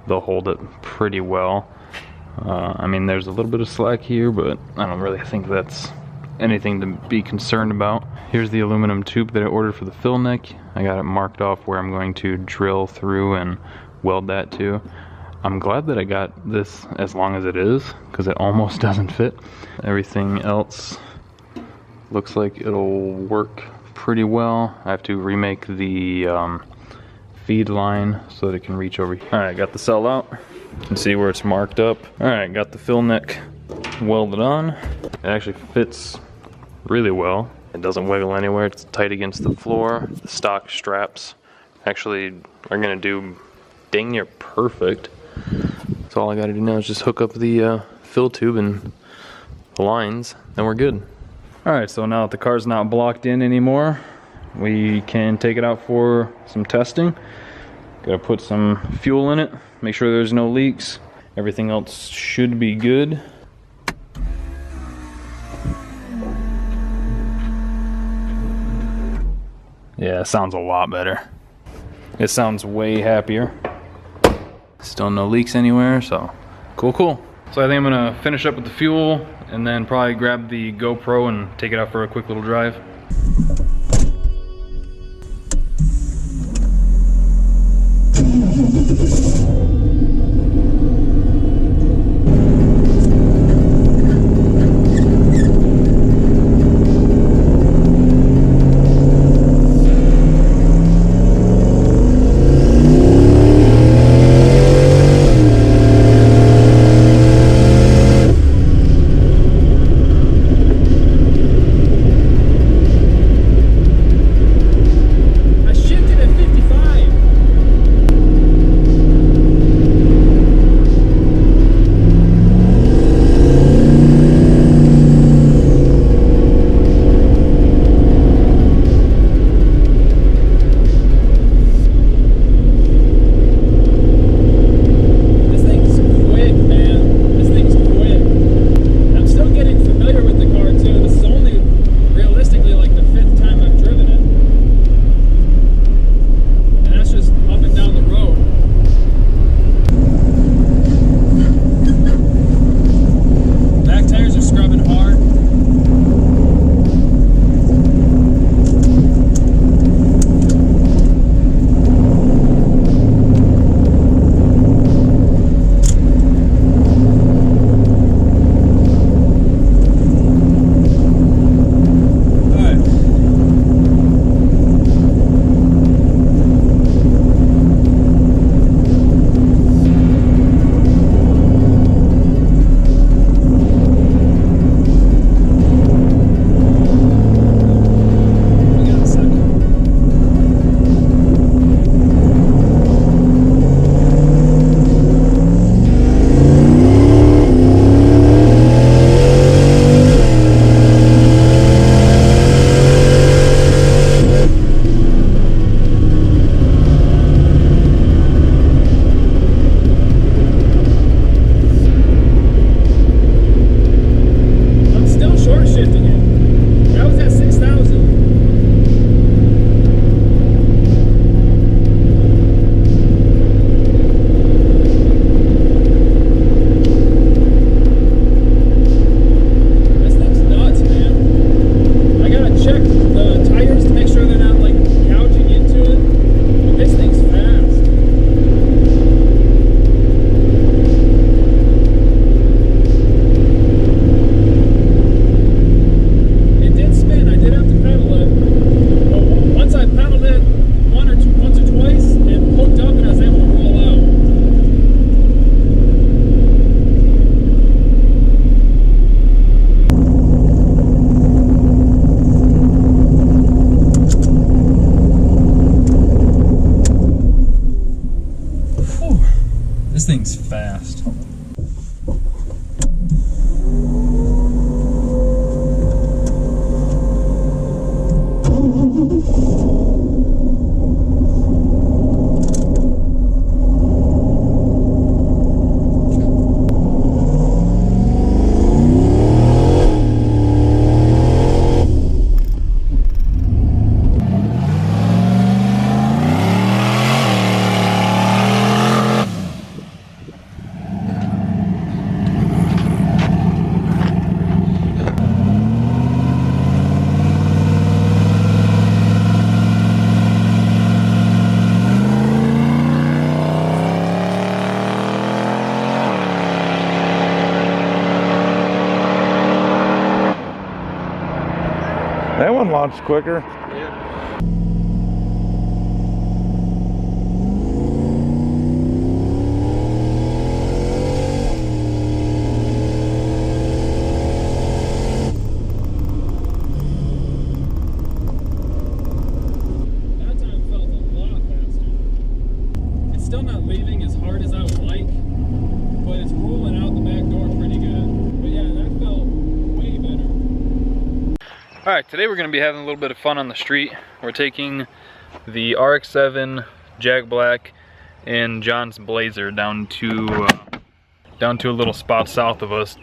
They'll hold it pretty well. I mean, there's a little bit of slack here, but I don't really think that's anything to be concerned about. Here's the aluminum tube that I ordered for the fill neck. I got it marked off where I'm going to drill through and weld that to. I'm glad that I got this as long as it is, because it almost doesn't fit. Everything else looks like it'll work pretty well. I have to remake the feed line so that it can reach over here. Alright, got the cell out. You can see where it's marked up. Alright, got the fill neck welded on. It actually fits really well. It doesn't wiggle anywhere. It's tight against the floor. The stock straps actually are gonna do dang near perfect. So all I gotta do now is just hook up the fill tube and the lines, then we're good. Alright, so now that the car's not blocked in anymore, we can take it out for some testing. Gotta put some fuel in it, make sure there's no leaks. Everything else should be good. Yeah, it sounds a lot better. It sounds way happier. Still no leaks anywhere, so cool. So I think I'm gonna finish up with the fuel and then probably grab the GoPro and take it out for a quick little drive. This thing's fast. one launched quicker. That time felt a lot faster. It's still not leaving as hard as I would like, but it's rolling out the back door pretty good. But yeah, that felt way better. Alright, today we're going to be having a little bit of fun on the street. We're taking the RX-7, Jack Black, and John's Blazer down to a little spot south of us.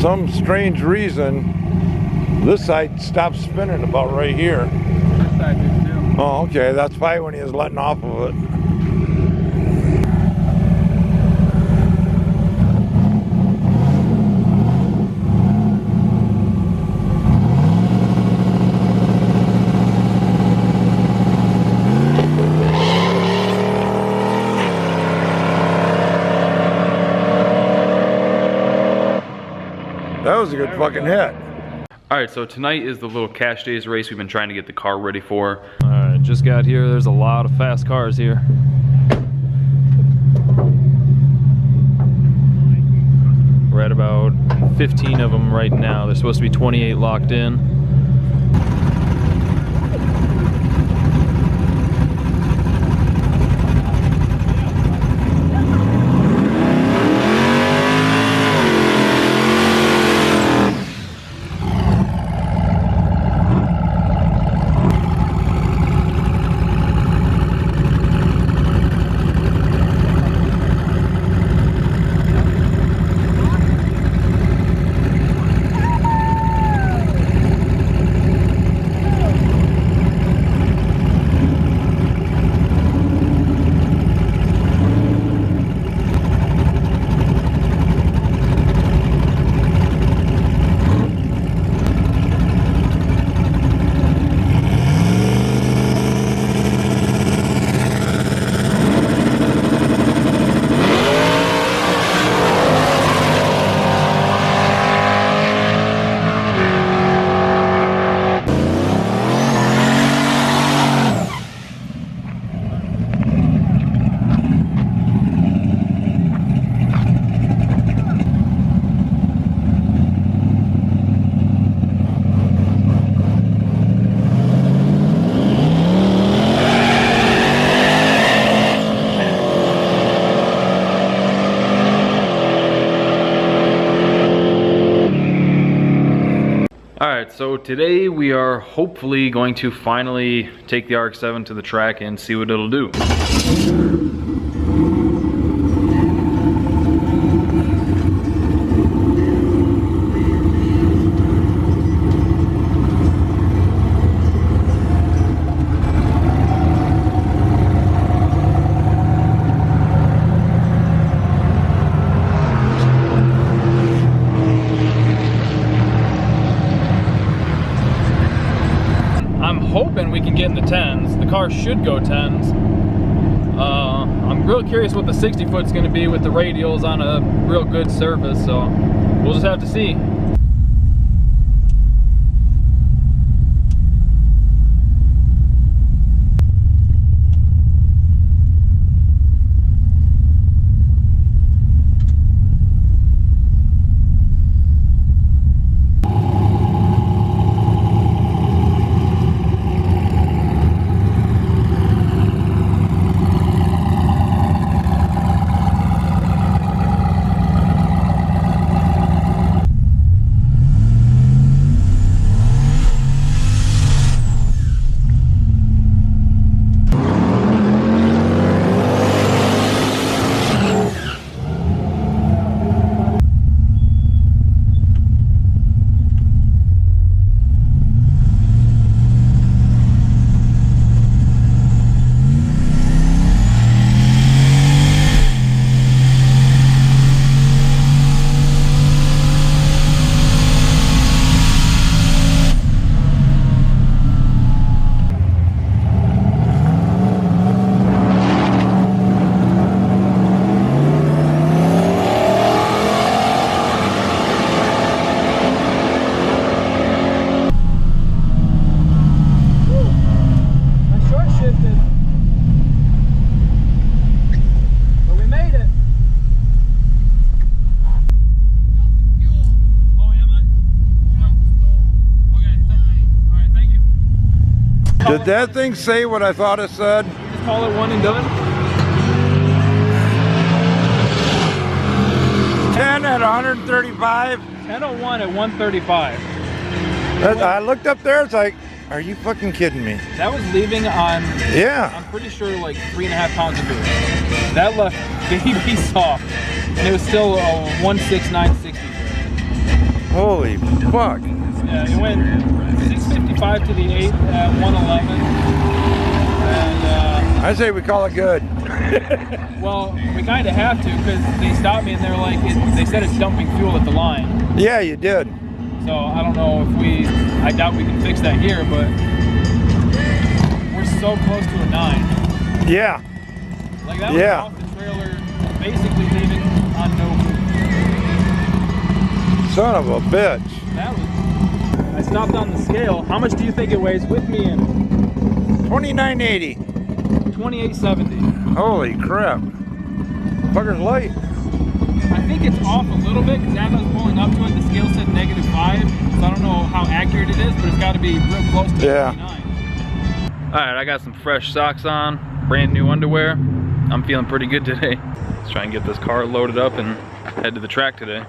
some strange reason, this side stopped spinning about right here. This side did too. Oh, okay, that's probably when he was letting off of it. That was a good fucking hit. All right, so tonight is the little cash days race we've been trying to get the car ready for. All right, just got here. There's a lot of fast cars here. We're at about 15 of them right now. There's supposed to be 28 locked in. So today we are hopefully going to finally take the RX-7 to the track and see what it'll do. Hoping we can get in the 10s. The car should go 10s. I'm real curious what the 60 foot's going to be with the radials on a real good surface, so we'll just have to see. Did that thing say what I thought it said? Just call it one and done. 10 at 135? 1001 at 135. I looked up there, it's like, are you fucking kidding me? That was leaving on, yeah, I'm pretty sure like 3.5 pounds of boost. That left baby soft. And it was still a 16960. Holy fuck. Yeah, it went 655 to the 8 at 111. And I say we call it good. well, we kind of have to because they stopped me and they're like, they said it's dumping fuel at the line. Yeah, you did. So I don't know if I doubt we can fix that here, but we're so close to a 9. Yeah. Like that was off the trailer, basically leaving on no food. Son of a bitch. That was. I stopped on the scale. How much do you think it weighs with me in? 2980. 2870. Holy crap. Fucker's light. I think it's off a little bit because as I was pulling up to it, the scale said -5. So I don't know how accurate it is, but it's got to be real close to 29. Alright, I got some fresh socks on, brand new underwear. I'm feeling pretty good today. Let's try and get this car loaded up and head to the track today.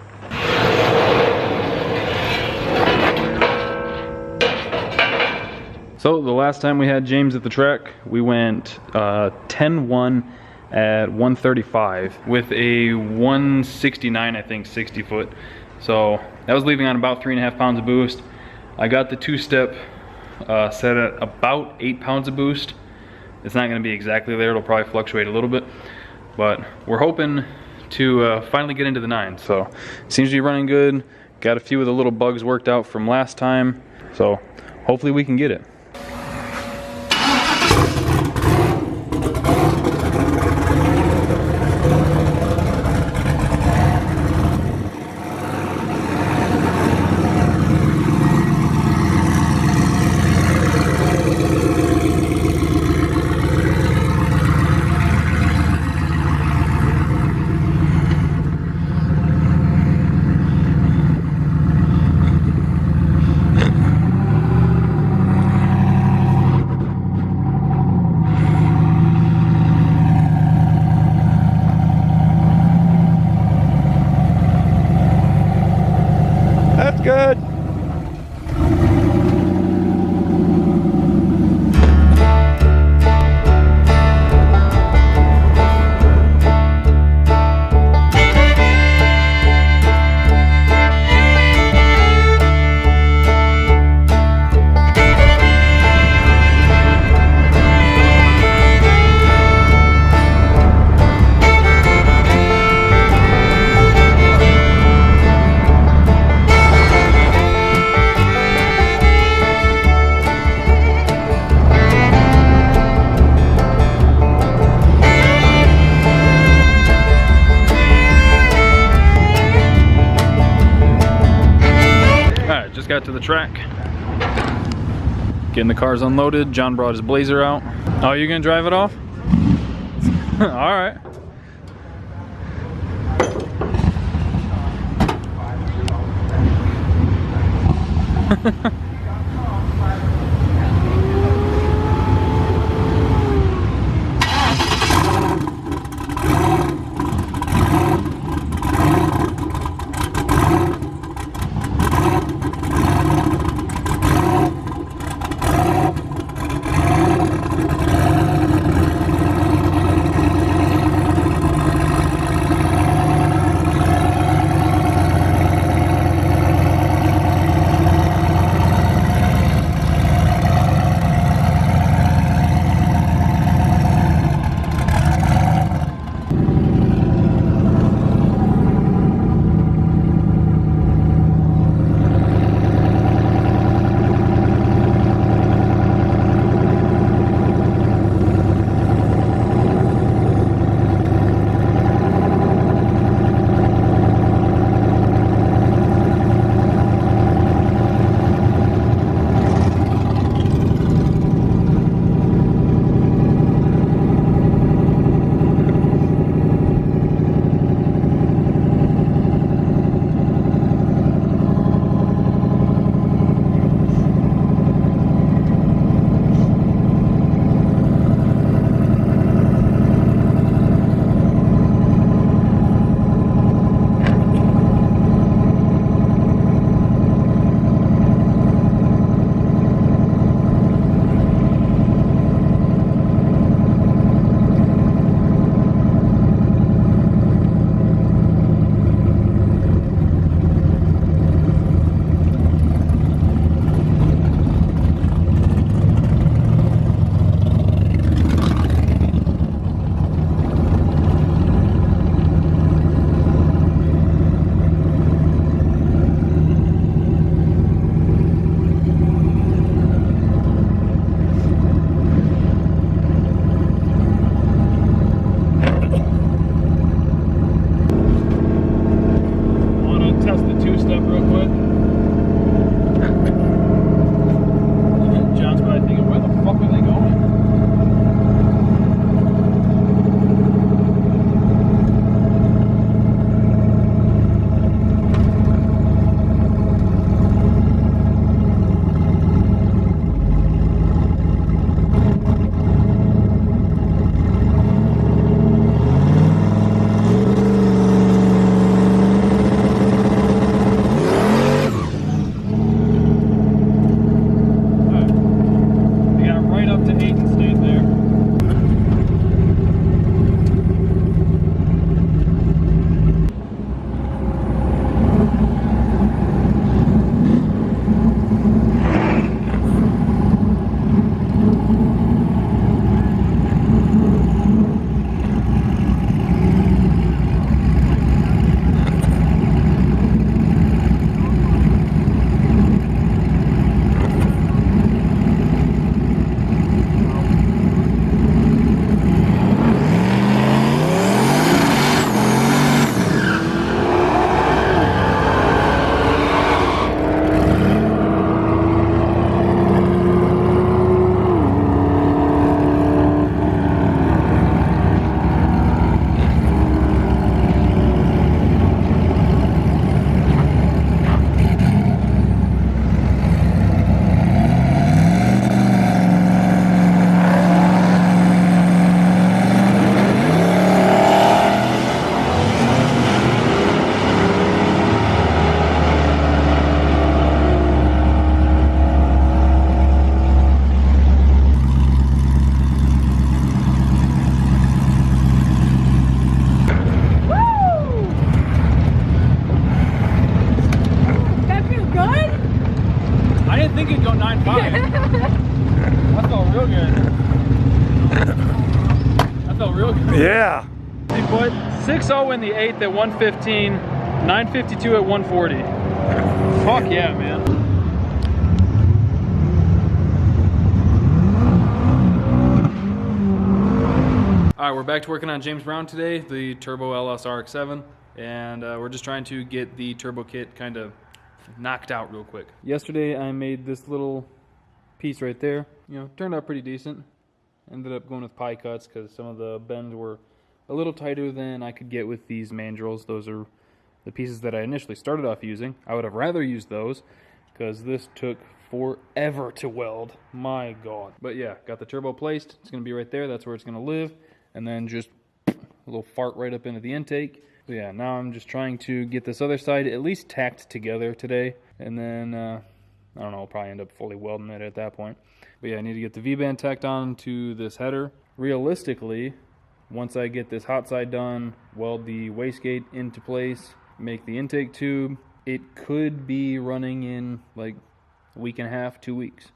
So the last time we had James at the track, we went 10-1 at 135 with a 169, I think, 60 foot. So that was leaving on about 3.5 pounds of boost. I got the two-step set at about 8 pounds of boost. It's not going to be exactly there. It'll probably fluctuate a little bit, but we're hoping to finally get into the 9. So seems to be running good. Got a few of the little bugs worked out from last time, so hopefully we can get it. That's good. Just got to the track, getting the cars unloaded. John brought his Blazer out. Oh, you gonna drive it off? All right. think it'd go 9.5. That felt real good. That felt real good. Yeah. 50 foot, 6.0 in the 8th at 115, 952 at 140. Fuck yeah, man. All right, we're back to working on James Brown today, the Turbo LS RX-7, and we're just trying to get the turbo kit kind of knocked out real quick. Yesterday I made this little piece right there. You know, turned out pretty decent. Ended up going with pie cuts because some of the bends were a little tighter than I could get with these mandrels. Those are the pieces that I initially started off using. I would have rather used those because this took forever to weld. My God. But yeah, got the turbo placed. It's going to be right there. That's where it's going to live. And then just a little fart right up into the intake. So yeah, now I'm just trying to get this other side at least tacked together today. And then, I don't know, I'll probably end up fully welding it at that point. But yeah, I need to get the V-band tacked on to this header. Realistically, once I get this hot side done, weld the wastegate into place, make the intake tube, it could be running in like a week and a half, 2 weeks.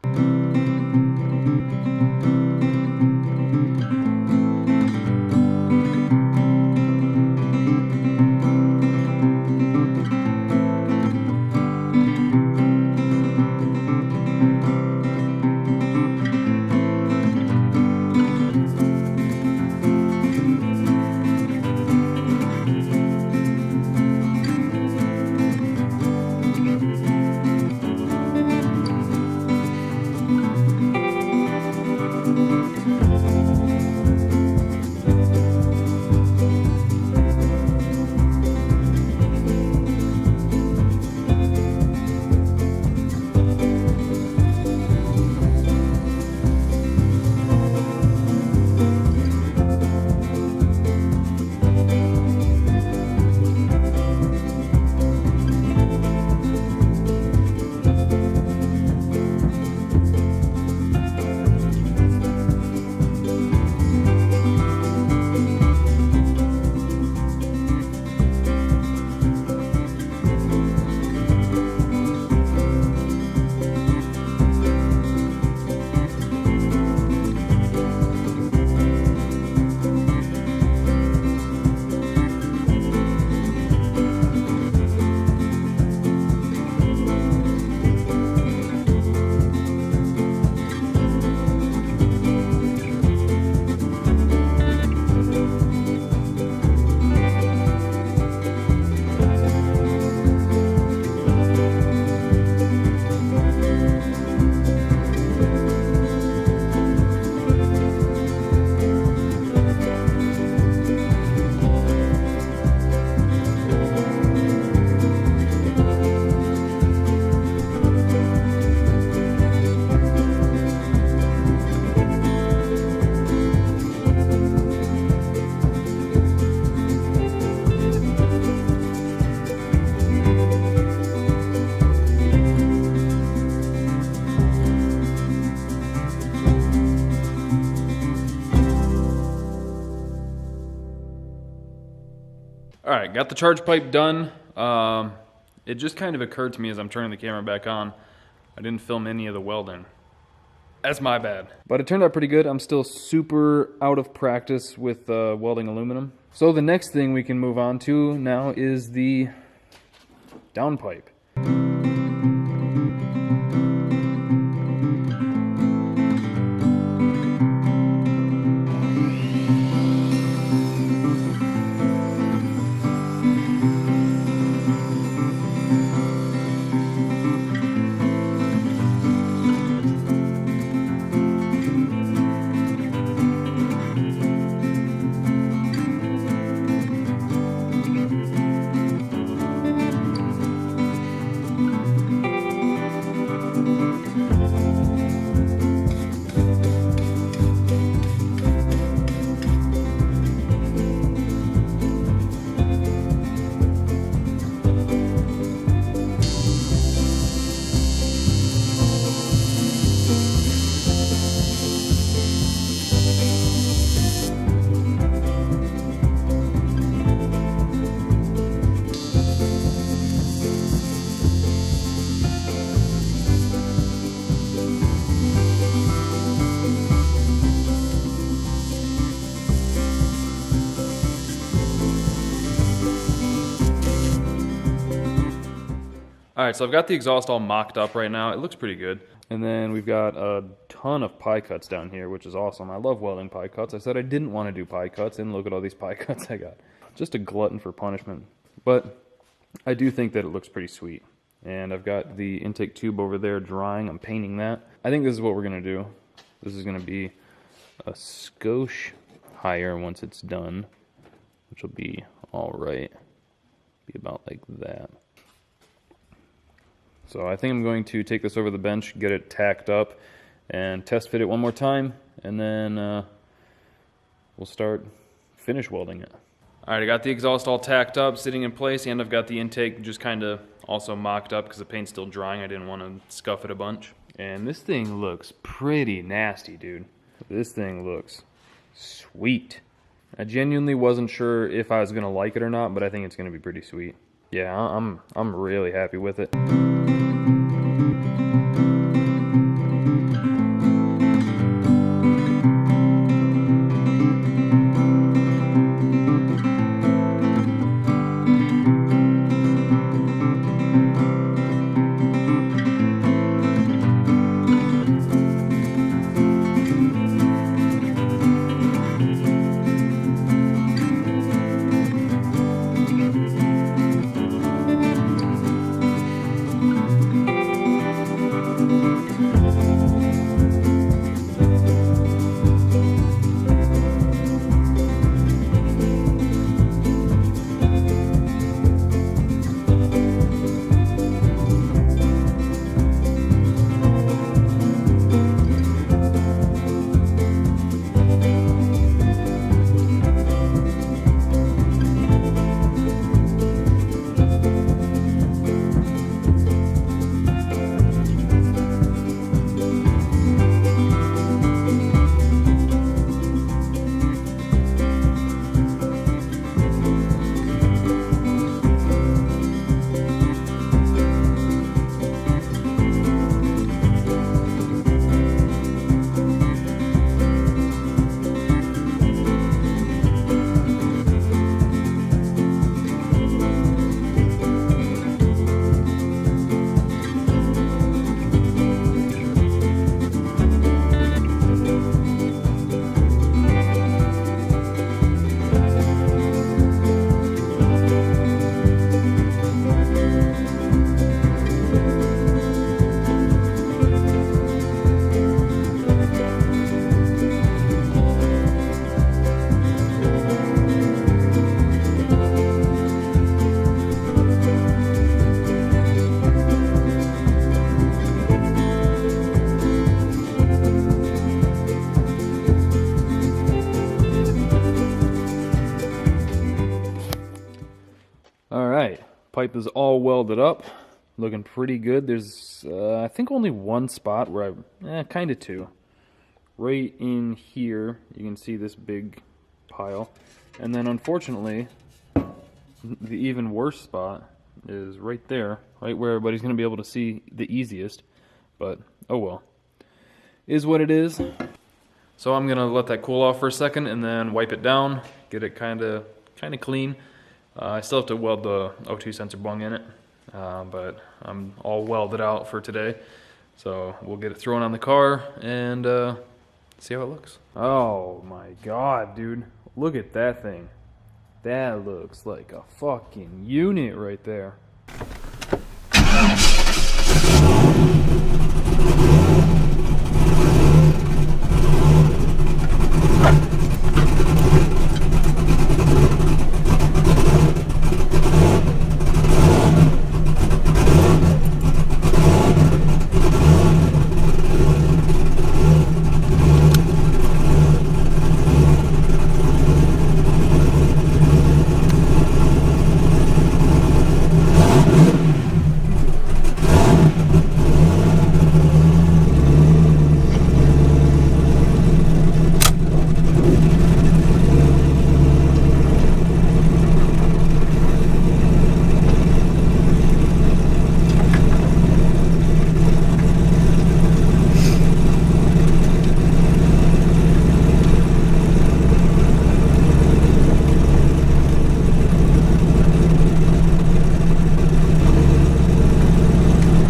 All right, got the charge pipe done. It just kind of occurred to me as I'm turning the camera back on, I didn't film any of the welding. That's my bad. But it turned out pretty good. I'm still super out of practice with welding aluminum. So the next thing we can move on to now is the downpipe. All right, so I've got the exhaust all mocked up right now. It looks pretty good. And then we've got a ton of pie cuts down here, which is awesome. I love welding pie cuts. I said I didn't want to do pie cuts, and look at all these pie cuts I got. Just a glutton for punishment. But I do think that it looks pretty sweet. And I've got the intake tube over there drying. I'm painting that. I think this is what we're going to do. This is going to be a skosh higher once it's done, which will be all right. Be about like that. So I think I'm going to take this over the bench, get it tacked up, and test fit it one more time, and then we'll start finish welding it. All right, I got the exhaust all tacked up, sitting in place, and I've got the intake just kind of also mocked up because the paint's still drying. I didn't want to scuff it a bunch. And this thing looks pretty nasty, dude. This thing looks sweet. I genuinely wasn't sure if I was going to like it or not, but I think it's going to be pretty sweet. Yeah, I'm really happy with it. Pipe is all welded up, looking pretty good. There's, I think, only one spot where kind of two. Right in here, you can see this big pile. And then, unfortunately, the even worse spot is right there, right where everybody's going to be able to see the easiest. But, oh well. Is what it is. So I'm going to let that cool off for a second and then wipe it down, get it kind of clean. I still have to weld the O2 sensor bung in it, but I'm all welded out for today. So we'll get it thrown on the car and see how it looks. Oh my god, dude. Look at that thing. That looks like a fucking unit right there.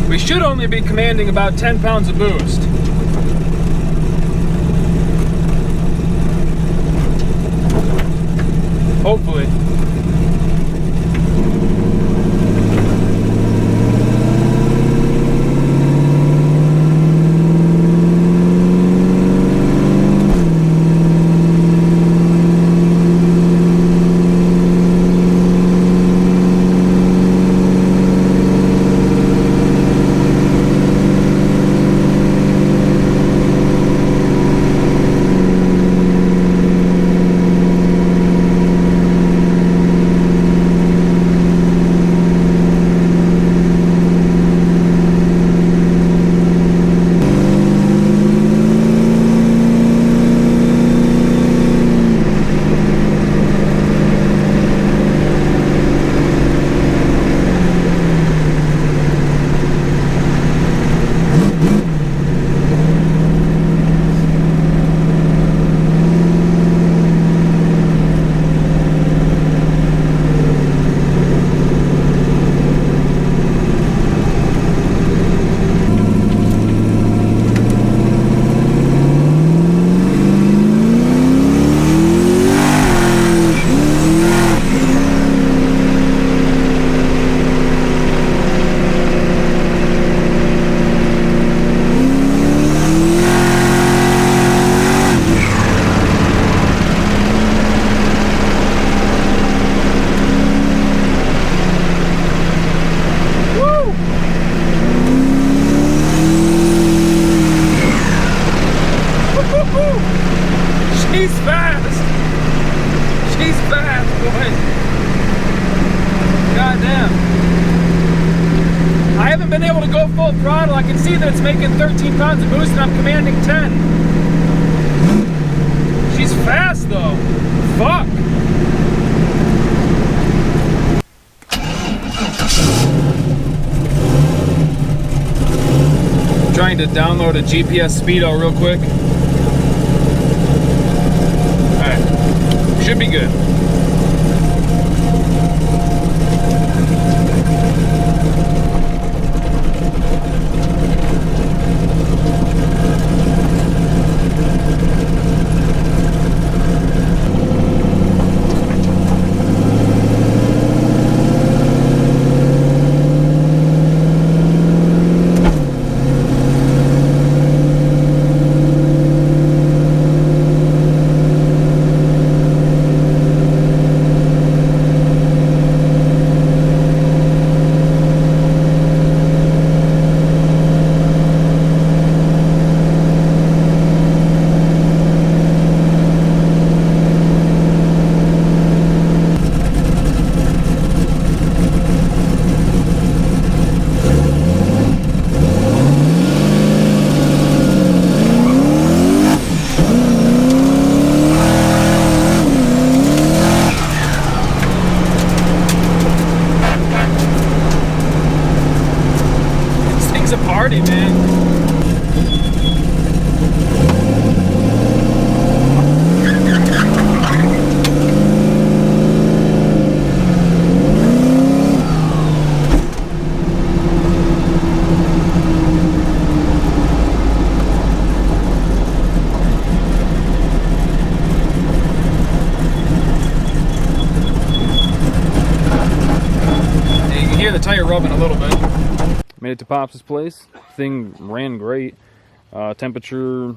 We should only be commanding about 10 pounds of boost. Hopefully. She's fast! She's fast, boys! God damn. I haven't been able to go full throttle. I can see that it's making 13 pounds of boost and I'm commanding 10. She's fast though. Fuck! Trying to download a GPS speedo real quick. Alright, should be good. This thing's a party, man. The tire rubbing a little bit. Made it to Pops' place. Thing ran great. Temperature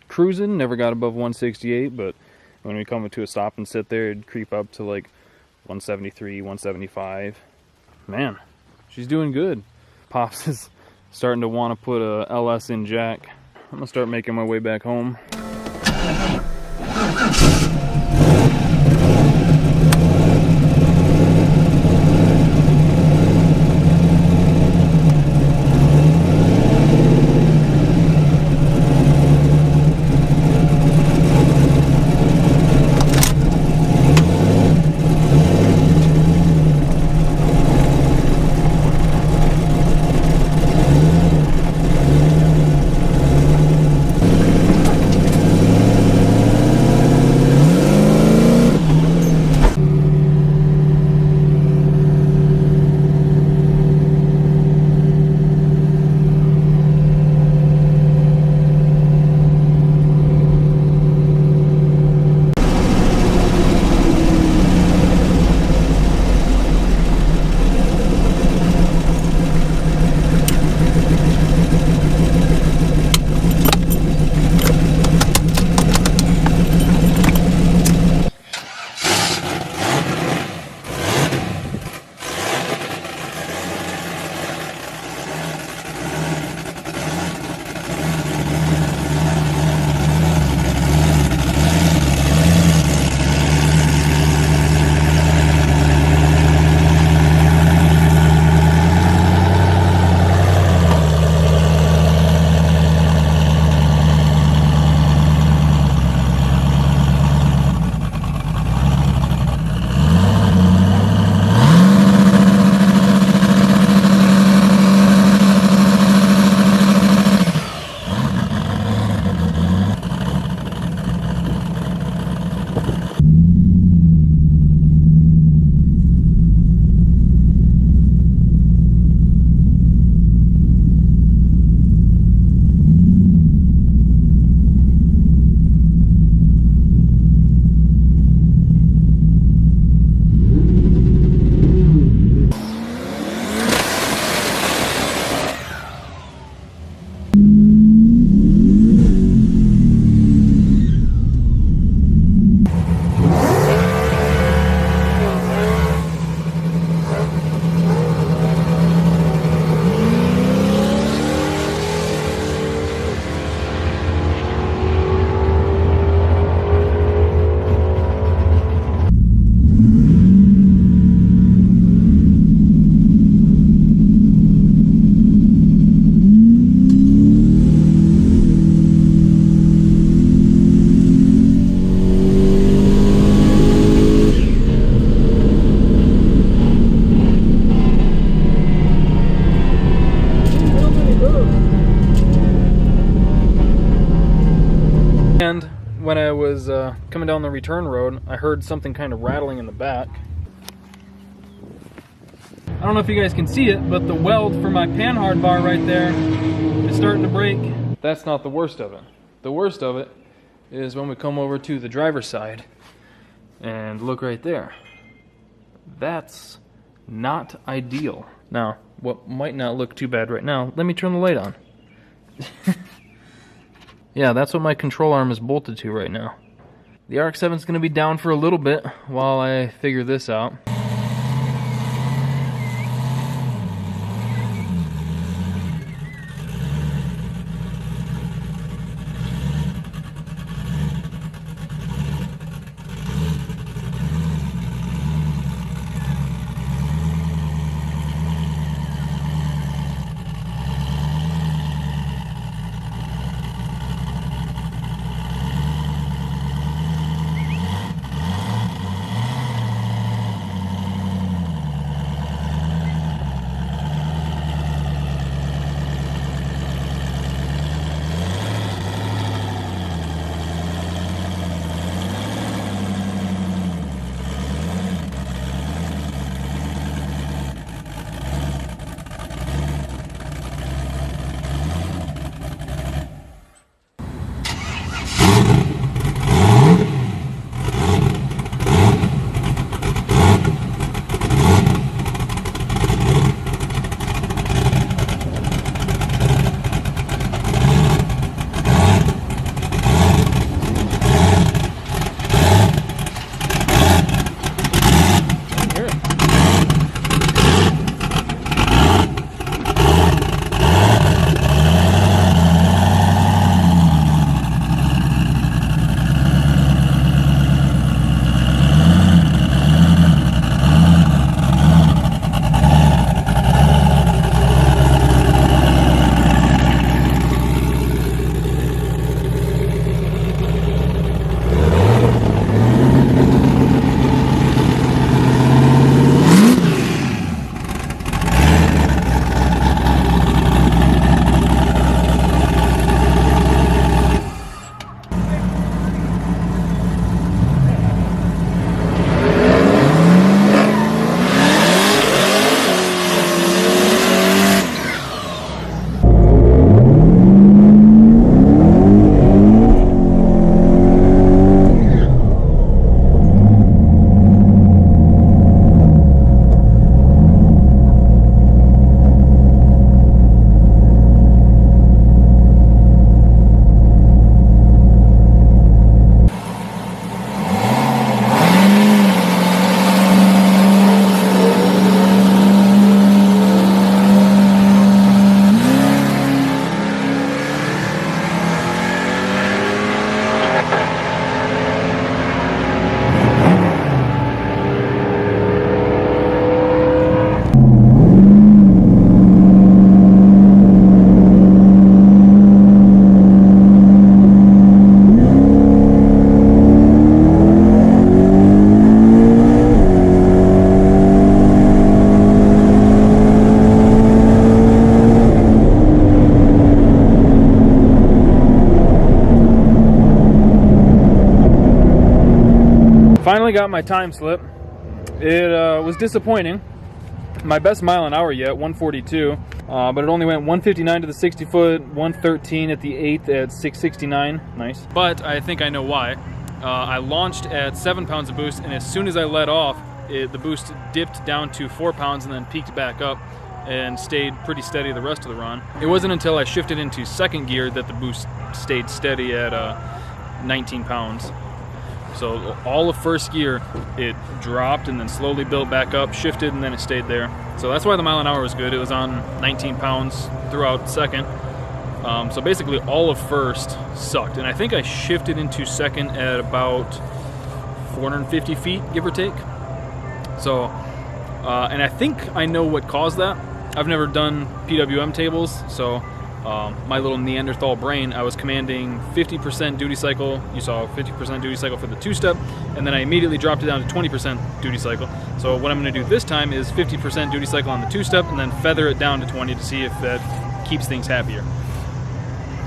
cruising, never got above 168, but when we come to a stop and sit there, it'd creep up to like 173, 175. Man, she's doing good. Pops is starting to want to put a LS in jack. I'm gonna start making my way back home. was coming down the return road, I heard something kind of rattling in the back. I don't know if you guys can see it, but the weld for my panhard bar right there is starting to break. That's not the worst of it. The worst of it is when we come over to the driver's side and look right there. That's not ideal. Now, what might not look too bad right now, let me turn the light on. Yeah, that's what my control arm is bolted to right now. The RX-7 is going to be down for a little bit while I figure this out. Finally got my time slip. It was disappointing. My best mile an hour yet, 142, but it only went 159 to the 60 foot, 113 at the 8th at 669. Nice. But I think I know why. I launched at 7 pounds of boost, and as soon as I let off, the boost dipped down to 4 pounds and then peaked back up and stayed pretty steady the rest of the run. It wasn't until I shifted into second gear that the boost stayed steady at 19 pounds. So all of first gear, it dropped and then slowly built back up, shifted, and then it stayed there. So that's why the mile an hour was good. It was on 19 pounds throughout second. So basically all of first sucked. And I think I shifted into second at about 450 feet, give or take. So, and I think I know what caused that. I've never done PWM tables, so my little Neanderthal brain, I was commanding 50% duty cycle. You saw 50% duty cycle for the two-step, and then I immediately dropped it down to 20% duty cycle. So what I'm going to do this time is 50% duty cycle on the two-step, and then feather it down to 20 to see if that keeps things happier.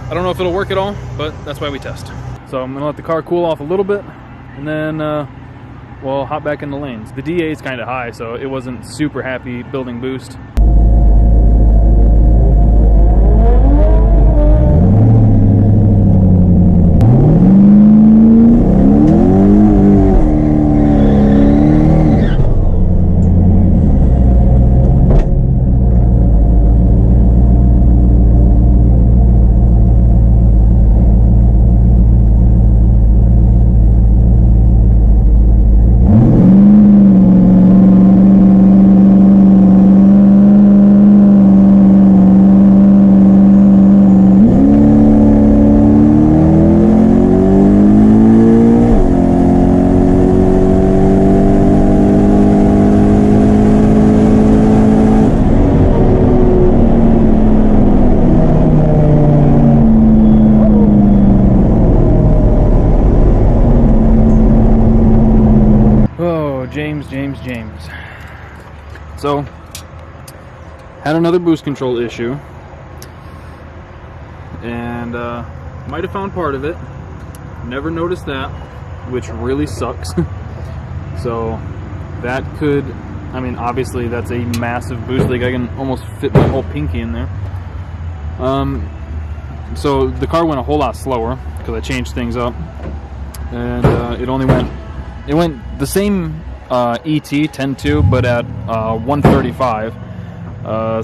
I don't know if it'll work at all, but that's why we test. So So I'm gonna let the car cool off a little bit, and then we'll hop back in the lanes. The DA is kind of high, so it wasn't super happy building boost. James. So, had another boost control issue, and might have found part of it. Never noticed that, which really sucks. So, that could, I mean, obviously that's a massive boost leak. I can almost fit my whole pinky in there. So the car went a whole lot slower because I changed things up, and it went the same ET 10.2, but at 135.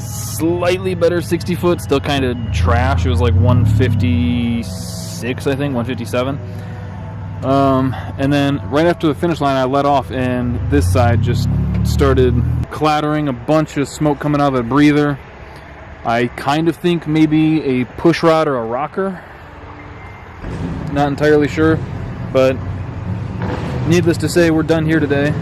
Slightly better 60 foot, still kind of trash. It was like 156, I think, 157. And then right after the finish line, I let off, and this side just started clattering, a bunch of smoke coming out of the breather. I kind of think maybe a push rod or a rocker. Not entirely sure, but needless to say, we're done here today.